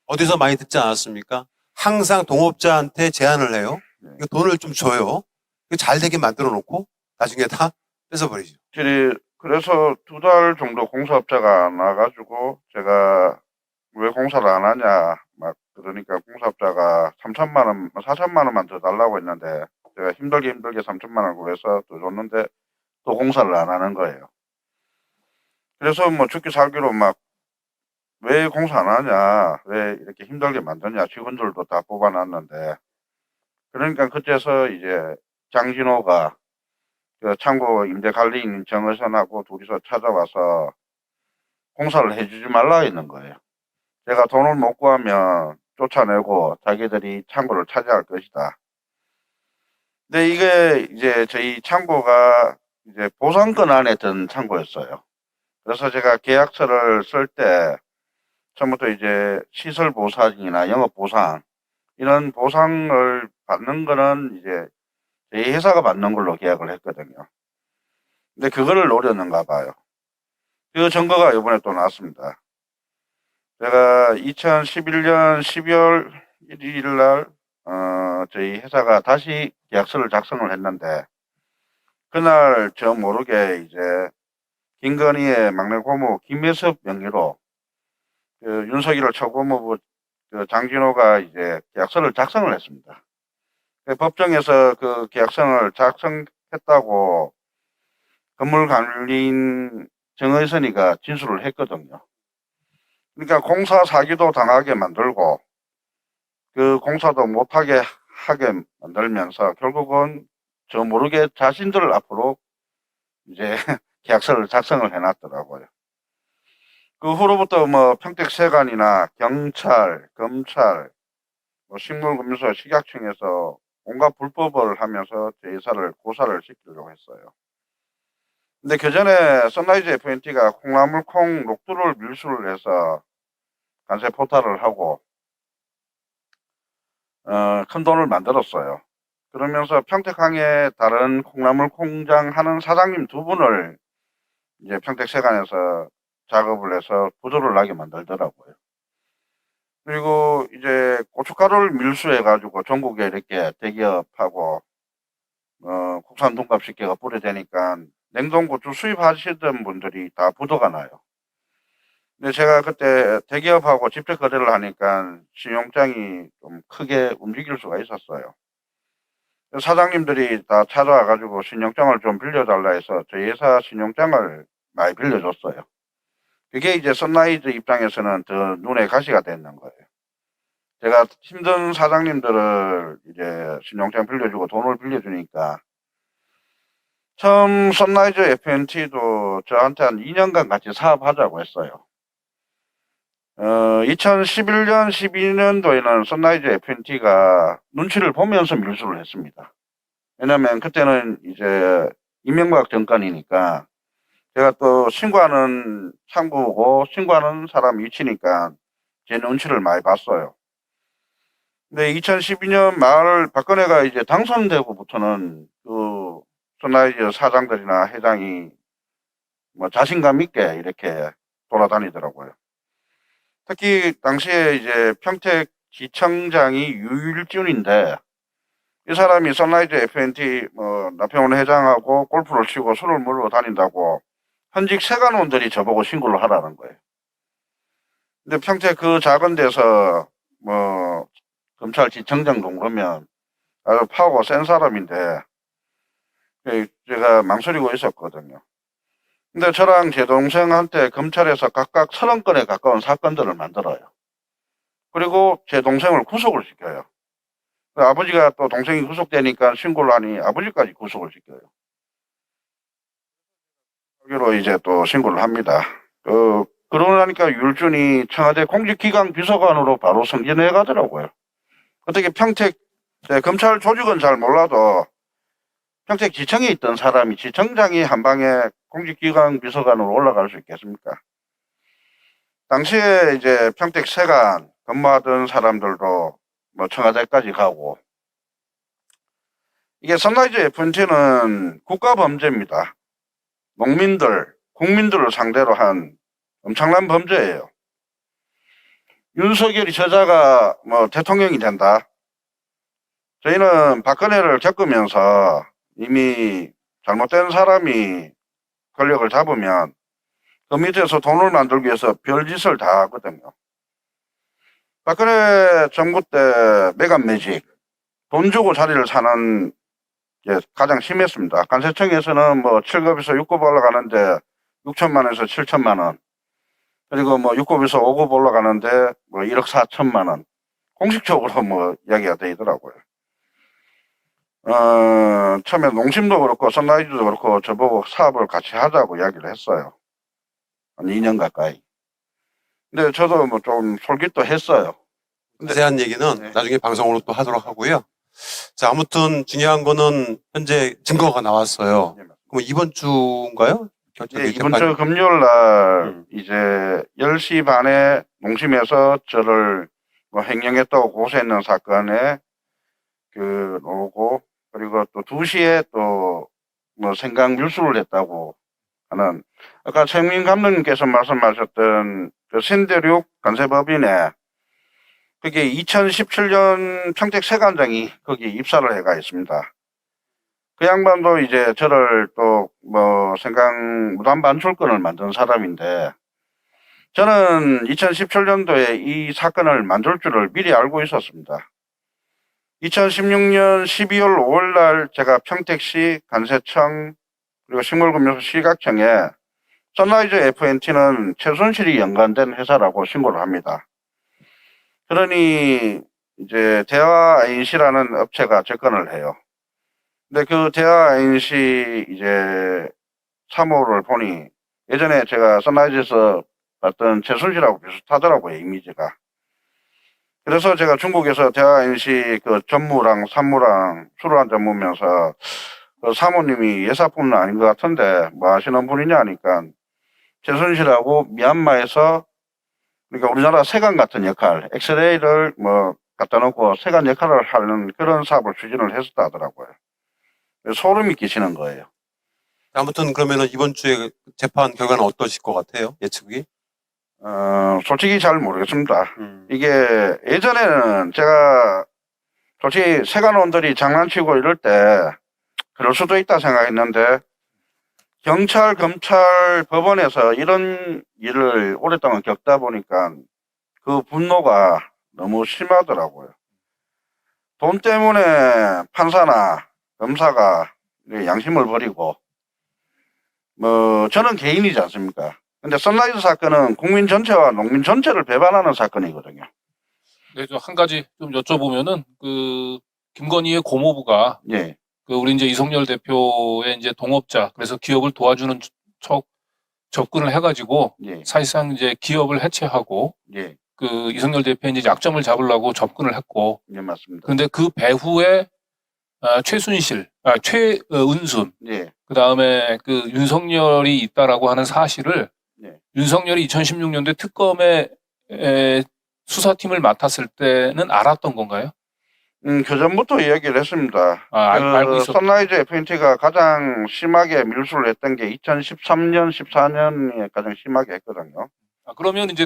어디서 많이 듣지 않았습니까? 항상 동업자한테 제안을 해요. 이거 돈을 좀 줘요. 이거 잘 되게 만들어 놓고 나중에 다 뺏어버리죠. 그래서 2달 정도 공사업자가 안 와가지고 제가 왜 공사를 안 하냐 막 그러니까 공사업자가 3천만 원, 4천만 원만 더 달라고 했는데 제가 힘들게 3천만 원 구해서 또 줬는데 또 공사를 안 하는 거예요. 그래서 뭐 죽기 살기로 막 왜 공사 안 하냐, 왜 이렇게 힘들게 만드냐, 직원들도 다 뽑아놨는데 그러니까 그때서 이제 장진호가 그 창고 임대 관리인 정의선하고 둘이서 찾아와서 공사를 해주지 말라 했는 거예요. 제가 돈을 못 구하면 쫓아내고 자기들이 창고를 차지할 것이다. 근데 이게 이제 저희 창고가 이제 보상권 안에 든 창고였어요. 그래서 제가 계약서를 쓸 때 처음부터 이제 시설 보상이나 영업 보상 이런 보상을 받는 거는 이제 저희 회사가 받는 걸로 계약을 했거든요. 근데 그거를 노렸는가 봐요. 그 증거가 이번에 또 나왔습니다. 제가 2011년 12월 1일 날 저희 회사가 다시 계약서를 작성을 했는데 그날 저 모르게 이제 김건희의 막내 고모 김혜섭 명의로 그 윤석열 처고무부 그 장진호가 이제 계약서를 작성을 했습니다. 그 법정에서 그 계약서를 작성했다고 건물관리인 정의선이가 진술을 했거든요. 그러니까 공사 사기도 당하게 만들고 그 공사도 못하게 하게 만들면서 결국은 저 모르게 자신들 앞으로 이제 계약서를 작성을 해놨더라고요. 그 후로부터 뭐 평택세관이나 경찰, 검찰, 뭐 식물금융소, 식약청에서 온갖 불법을 하면서 제 회사를 고사를 시키려고 했어요. 근데 그 전에 선라이즈 FNT가 콩나물콩 녹두를 밀수를 해서 관세 포탈을 하고 큰 돈을 만들었어요. 그러면서 평택항에 다른 콩나물 공장 하는 사장님 2분을 이제 평택세관에서 작업을 해서 부도를 나게 만들더라고요. 그리고 이제 고춧가루를 밀수해가지고 전국에 이렇게 대기업하고 국산 돈값식계가 뿌려대니까 냉동고추 수입하시던 분들이 다 부도가 나요. 근데 제가 그때 대기업하고 직접 거래를 하니까 신용장이 좀 크게 움직일 수가 있었어요. 사장님들이 다 찾아와가지고 신용장을 좀 빌려달라 해서 저희 회사 신용장을 많이 빌려줬어요. 그게 이제 선라이즈 입장에서는 더 눈에 가시가 됐는 거예요. 제가 힘든 사장님들을 이제 신용장 빌려주고 돈을 빌려주니까 처음 선라이즈 FNT도 저한테 한 2년간 같이 사업하자고 했어요. 2011년, 12년도에는 선라이즈 FNT가 눈치를 보면서 밀수를 했습니다. 왜냐면 그때는 이제 이명박 정권이니까 제가 또 신고하는 창구고 신고하는 사람 위치니까 제 눈치를 많이 봤어요. 근데 2012년 말 박근혜가 이제 당선되고부터는 그 선라이즈 사장들이나 회장이 뭐 자신감 있게 이렇게 돌아다니더라고요. 특히 당시에 이제 평택지청장이 유일준인데 이 사람이 선라이즈 FNT 뭐 나평원 회장하고 골프를 치고 술을 먹으러 다닌다고 현직 세관원들이 저보고 신고를 하라는 거예요. 근데 평택 그 작은 데서 뭐 검찰지청장 정도면 아주 파워가 센 사람인데 제가 망설이고 있었거든요. 근데 저랑 제 동생한테 검찰에서 각각 30건에 가까운 사건들을 만들어요. 그리고 제 동생을 구속을 시켜요. 아버지가 또 동생이 구속되니까 신고를 하니 아버지까지 구속을 시켜요. 여기로 이제 또 신고를 합니다. 그러고 나니까 율준이 청와대 공직기강 비서관으로 바로 승진해 가더라고요. 어떻게 평택 검찰 조직은 잘 몰라도 평택지청에 있던 사람이 지청장이 한 방에 공직기강 비서관으로 올라갈 수 있겠습니까? 당시에 이제 평택세관 근무하던 사람들도 뭐 청와대까지 가고 이게 선라이즈 FNT는 국가 범죄입니다. 농민들, 국민들을 상대로 한 엄청난 범죄예요. 윤석열이 저자가 뭐 대통령이 된다. 저희는 박근혜를 겪으면서 이미 잘못된 사람이 권력을 잡으면 그 밑에서 돈을 만들기 위해서 별짓을 다 하거든요. 박근혜 정부 때 매간 매직, 돈 주고 자리를 사는 게 가장 심했습니다. 관세청에서는 뭐 7급에서 6급 올라가는데 6천만 원에서 7천만 원. 그리고 뭐 6급에서 5급 올라가는데 뭐 1억 4천만 원. 공식적으로 뭐 이야기가 되더라고요. 처음에 농심도 그렇고 선라이즈도 그렇고 저보고 사업을 같이 하자고 이야기를 했어요. 한 2년 가까이. 근데 저도 뭐 좀 솔깃도 했어요. 자세한 얘기는 네. 나중에 방송으로 또 하도록 하고요. 자, 아무튼 중요한 거는 현재 증거가 나왔어요. 그럼 이번 주인가요? 예, 이번 주 금요일 날 이제 10시 반에 농심에서 저를 뭐 횡령했다고 고소했는 사건에 그 오고, 그리고 또 2시에 또 뭐 생강 밀수를 했다고 하는, 아까 최민 감독님께서 말씀하셨던 그 신대륙 관세법인에 그게 2017년 평택 세관장이 거기 입사를 해가 있습니다. 그 양반도 이제 저를 또 뭐 생강 무단 반출권을 만든 사람인데, 저는 2017년도에 이 사건을 만들 줄을 미리 알고 있었습니다. 2016년 12월 5일 날 제가 평택시 관세청 그리고 식물금융 시각청에 선라이즈 FNT는 최순실이 연관된 회사라고 신고를 합니다. 그러니 이제 대화 INC라는 업체가 접근을 해요. 근데 그 대화 INC 이제 사무를 보니 예전에 제가 선라이즈에서 봤던 최순실하고 비슷하더라고요, 이미지가. 그래서 제가 중국에서 대화 INC 그 전무랑 산무랑 술을 한잔 먹으면서 그 사모님이 예사품은 아닌 것 같은데 뭐 하시는 분이냐 하니까 최순실하고 미얀마에서, 그러니까 우리나라 세관 같은 역할, 엑스레이를 뭐 갖다 놓고 세관 역할을 하는 그런 사업을 추진을 했었다 하더라고요. 소름이 끼치는 거예요. 아무튼 그러면은 이번 주에 재판 결과는 어떠실 것 같아요? 예측이? 솔직히 잘 모르겠습니다. 이게 예전에는 제가 솔직히 세관원들이 장난치고 이럴 때 그럴 수도 있다 생각했는데, 경찰, 검찰, 법원에서 이런 일을 오랫동안 겪다 보니까 그 분노가 너무 심하더라고요. 돈 때문에 판사나 검사가 양심을 버리고, 뭐 저는 개인이지 않습니까? 근데 선라이즈 사건은 국민 전체와 농민 전체를 배반하는 사건이거든요. 네, 저 한 가지 좀 여쭤보면은 그 김건희의 고모부가 예, 그 우리 이제 이성열 대표의 이제 동업자, 그래서 기업을 도와주는 척 접근을 해가지고 예, 사실상 이제 기업을 해체하고 예, 그 이성열 대표의 이제 약점을 잡으려고 접근을 했고, 예, 맞습니다. 그런데 그 배후에 최순실, 최은순, 예, 그 다음에 그 윤석열이 있다라고 하는 사실을 네. 윤석열이 2016년도에 특검의 수사팀을 맡았을 때는 알았던 건가요? 그 전부터 이야기를 했습니다. 알고 있었. 선라이즈 FNT가 가장 심하게 밀수를 했던 게 2013년, 14년에 가장 심하게 했거든요. 그러면 이제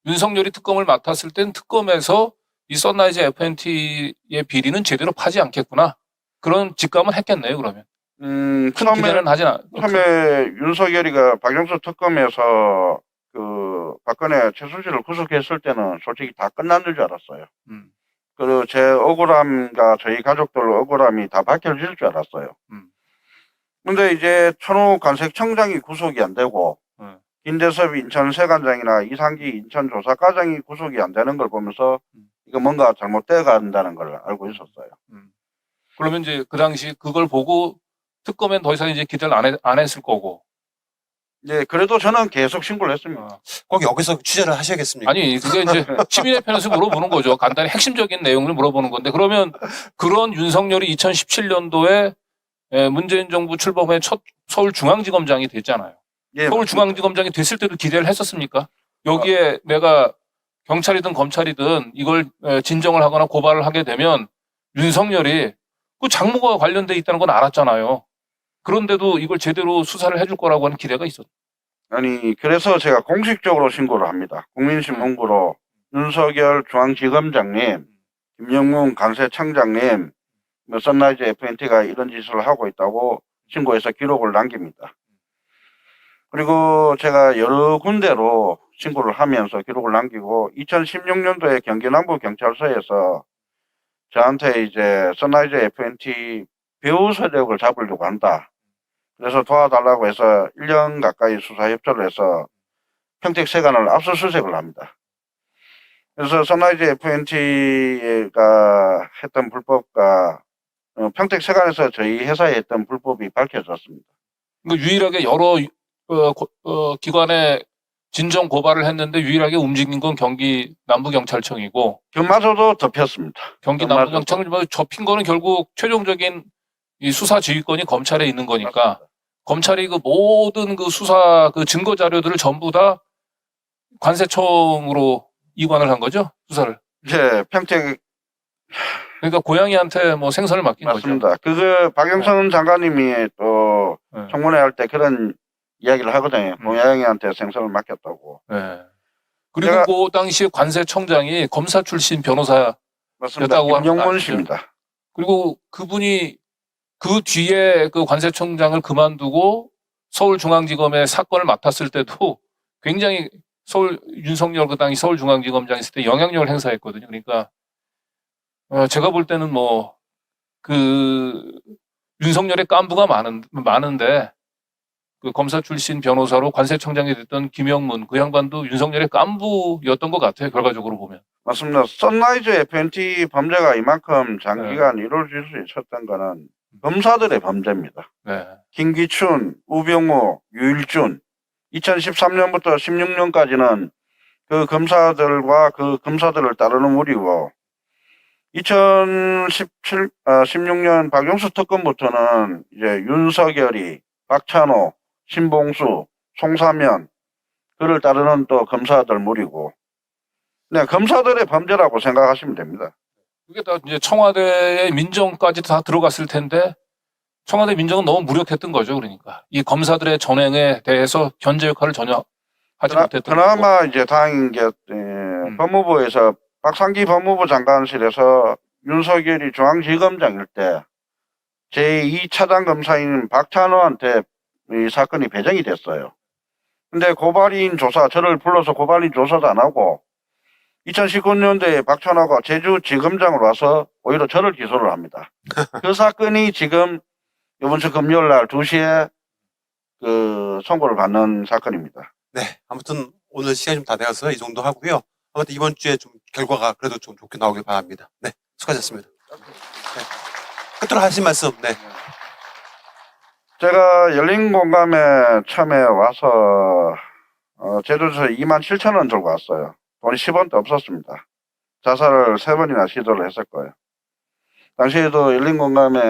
윤석열이 특검을 맡았을 땐 특검에서 이 선라이즈 FNT의 비리는 제대로 파지 않겠구나. 그런 직감은 했겠네요, 그러면. 큰 기대는 하진 처음에 윤석열이가 박영수 특검에서 그 박근혜 최순실을 구속했을 때는 솔직히 다 끝난 줄 알았어요. 그리고 제 억울함과 저희 가족들 억울함이 다 밝혀질 줄 알았어요. 근데 이제 천호 관세청장이 구속이 안 되고, 김대섭 인천세관장이나 이상기 인천조사과장이 구속이 안 되는 걸 보면서 이거 뭔가 잘못돼 간다는 걸 알고 있었어요. 그러면 이제 그 당시 그걸 보고 특검엔 더 이상 이제 기대를 안 했을 거고. 예, 그래도 저는 계속 신고를 했습니다. 꼭 여기서 취재를 하셔야겠습니까? 아니, 그게 이제 시민의 편에서 물어보는 거죠. 간단히 핵심적인 내용을 물어보는 건데, 그러면 그런 윤석열이 2017년도에 문재인 정부 출범 후에 첫 서울중앙지검장이 됐잖아요. 예, 서울중앙지검장이 됐을 때도 기대를 했었습니까? 여기에 내가 경찰이든 검찰이든 이걸 진정을 하거나 고발을 하게 되면 윤석열이 그 장모가 관련돼 있다는 건 알았잖아요. 그런데도 이걸 제대로 수사를 해줄 거라고 하는 기대가 있었. 아니, 그래서 제가 공식적으로 신고를 합니다. 국민신문고로 윤석열 중앙지검장님, 김영문 관세청장님, 선라이즈 FNT가 이런 짓을 하고 있다고 신고해서 기록을 남깁니다. 그리고 제가 여러 군데로 신고를 하면서 기록을 남기고 2016년도에 경기 남부경찰서에서 저한테 이제 선라이즈 FNT 배후 세력을 잡으려고 한다. 그래서 도와달라고 해서 1년 가까이 수사 협조를 해서 평택세관을 압수수색을 합니다. 그래서 선라이즈 FNT가 했던 불법과 평택세관에서 저희 회사에 했던 불법이 밝혀졌습니다. 유일하게 여러 기관에 진정 고발을 했는데 유일하게 움직인 건 경기 남부경찰청이고 그마저도 덮였습니다. 경기 그마저도. 남부경찰청을 접힌 거는 결국 최종적인 이 수사 지휘권이 검찰에 있는 거니까 맞습니다. 검찰이 그 모든 그 수사 그 증거 자료들을 전부 다 관세청으로 이관을 한 거죠 수사를. 이제 평택 그러니까 고양이한테 뭐 생선을 맡긴 맞습니다. 그거 박영선 장관님이 또 거죠. 청문회 할 때 그런 이야기를 하거든요. 고양이한테 생선을 맡겼다고. 네. 그리고 제가- 그 당시에 관세청장이 검사 출신 변호사 맞습니다. 였다고 하는 거 김용문 아시죠? 씨입니다. 그리고 그분이 그 뒤에 그 관세청장을 그만두고 서울중앙지검의 사건을 맡았을 때도 굉장히 윤석열 그 당시 서울중앙지검장 있을 때 영향력을 행사했거든요. 그러니까 제가 볼 때는 뭐 그 윤석열의 깐부가 많은데 그 검사 출신 변호사로 관세청장이 됐던 김영문 그 양반도 윤석열의 깐부였던 것 같아요. 결과적으로 보면. 맞습니다. 선라이즈 FNT 범죄가 이만큼 장기간 이루어질 수 있었던 거는 검사들의 범죄입니다. 네. 김기춘, 우병우, 유일준 2013년부터 16년까지는 그 검사들과 그 검사들을 따르는 무리고 16년 박용수 특검부터는 이제 윤석열이 박찬호, 신봉수, 송사면 그를 따르는 또 검사들 무리고 그냥 검사들의 범죄라고 생각하시면 됩니다. 그게 다 이제 청와대의 민정까지 다 들어갔을 텐데 청와대 민정은 너무 무력했던 거죠. 그러니까 이 검사들의 전횡에 대해서 견제 역할을 전혀 하지 못했던 거고. 그나마 이제 다행인 게 법무부에서 박상기 법무부 장관실에서 윤석열이 중앙지검장일 때 제2차장 검사인 박찬호한테 이 사건이 배정이 됐어요. 근데 고발인 조사, 저를 불러서 고발인 조사도 안 하고 2019년도에 박찬호가 제주지검장으로 와서 오히려 저를 기소를 합니다. 그 사건이 지금 이번 주 금요일 날 2시에 그 선고를 받는 사건입니다. 네. 아무튼 오늘 시간이 좀 다 되어서 이 정도 하고요. 아무튼 이번 주에 좀 결과가 그래도 좀 좋게 나오길 바랍니다. 네. 수고하셨습니다. 네. 끝으로 하신 말씀. 네. 제가 열린 공감에 처음에 와서 제주에서 27,000원 들고 왔어요. 돈이 10원도 없었습니다. 자살을 3번이나 시도를 했을 거예요. 당시에도 열린 공감에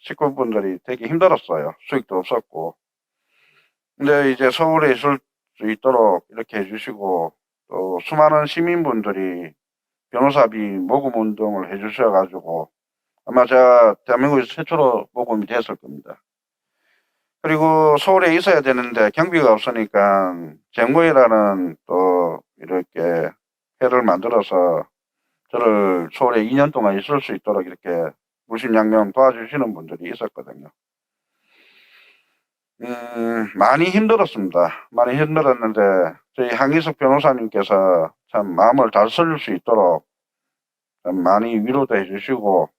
식구분들이 되게 힘들었어요. 수익도 없었고. 근데 이제 서울에 있을 수 있도록 이렇게 해주시고 또 수많은 시민분들이 변호사비 모금 운동을 해주셔가지고 아마 제가 대한민국에서 최초로 모금이 됐을 겁니다. 그리고 서울에 있어야 되는데 경비가 없으니까 정모회라는 또 이렇게 회를 만들어서 저를 서울에 2년 동안 있을 수 있도록 이렇게 물심양면 도와주시는 분들이 있었거든요. 많이 힘들었습니다. 많이 힘들었는데 저희 한기석 변호사님께서 참 마음을 다스릴 수 있도록 참 많이 위로도 해주시고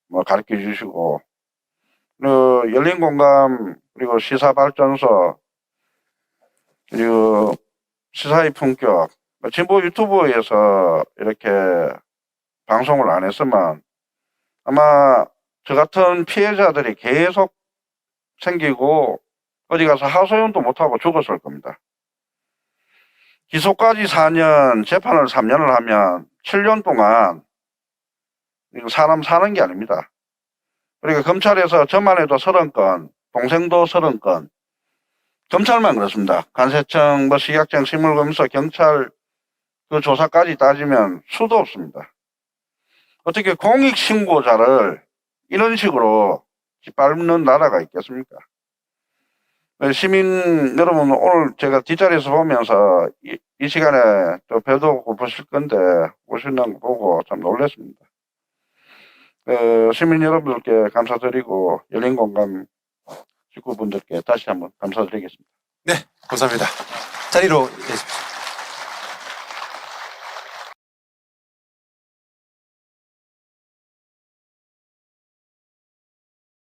뭐 가르쳐 주시고 열린 공감 그리고 시사발전소 그리고 시사의 품격 진보 유튜브에서 이렇게 방송을 안 했으면 아마 저 같은 피해자들이 계속 생기고 어디 가서 하소연도 못하고 죽었을 겁니다. 기소까지 4년, 재판을 3년을 하면 7년 동안 이거 사람 사는 게 아닙니다. 그러니까 검찰에서 저만 해도 30건, 동생도 30건, 검찰만 그렇습니다. 관세청, 뭐 식약청, 식물검사, 경찰 그 조사까지 따지면 수도 없습니다. 어떻게 공익신고자를 이런 식으로 짓밟는 나라가 있겠습니까? 시민 여러분, 오늘 제가 뒷자리에서 보면서 이 시간에 또 배도 고프실 건데 오신다는 거 보고 참 놀랐습니다. 시민 여러분들께 감사드리고 열린 공감 식구분들께 다시 한번 감사드리겠습니다. 네, 감사합니다. 자리로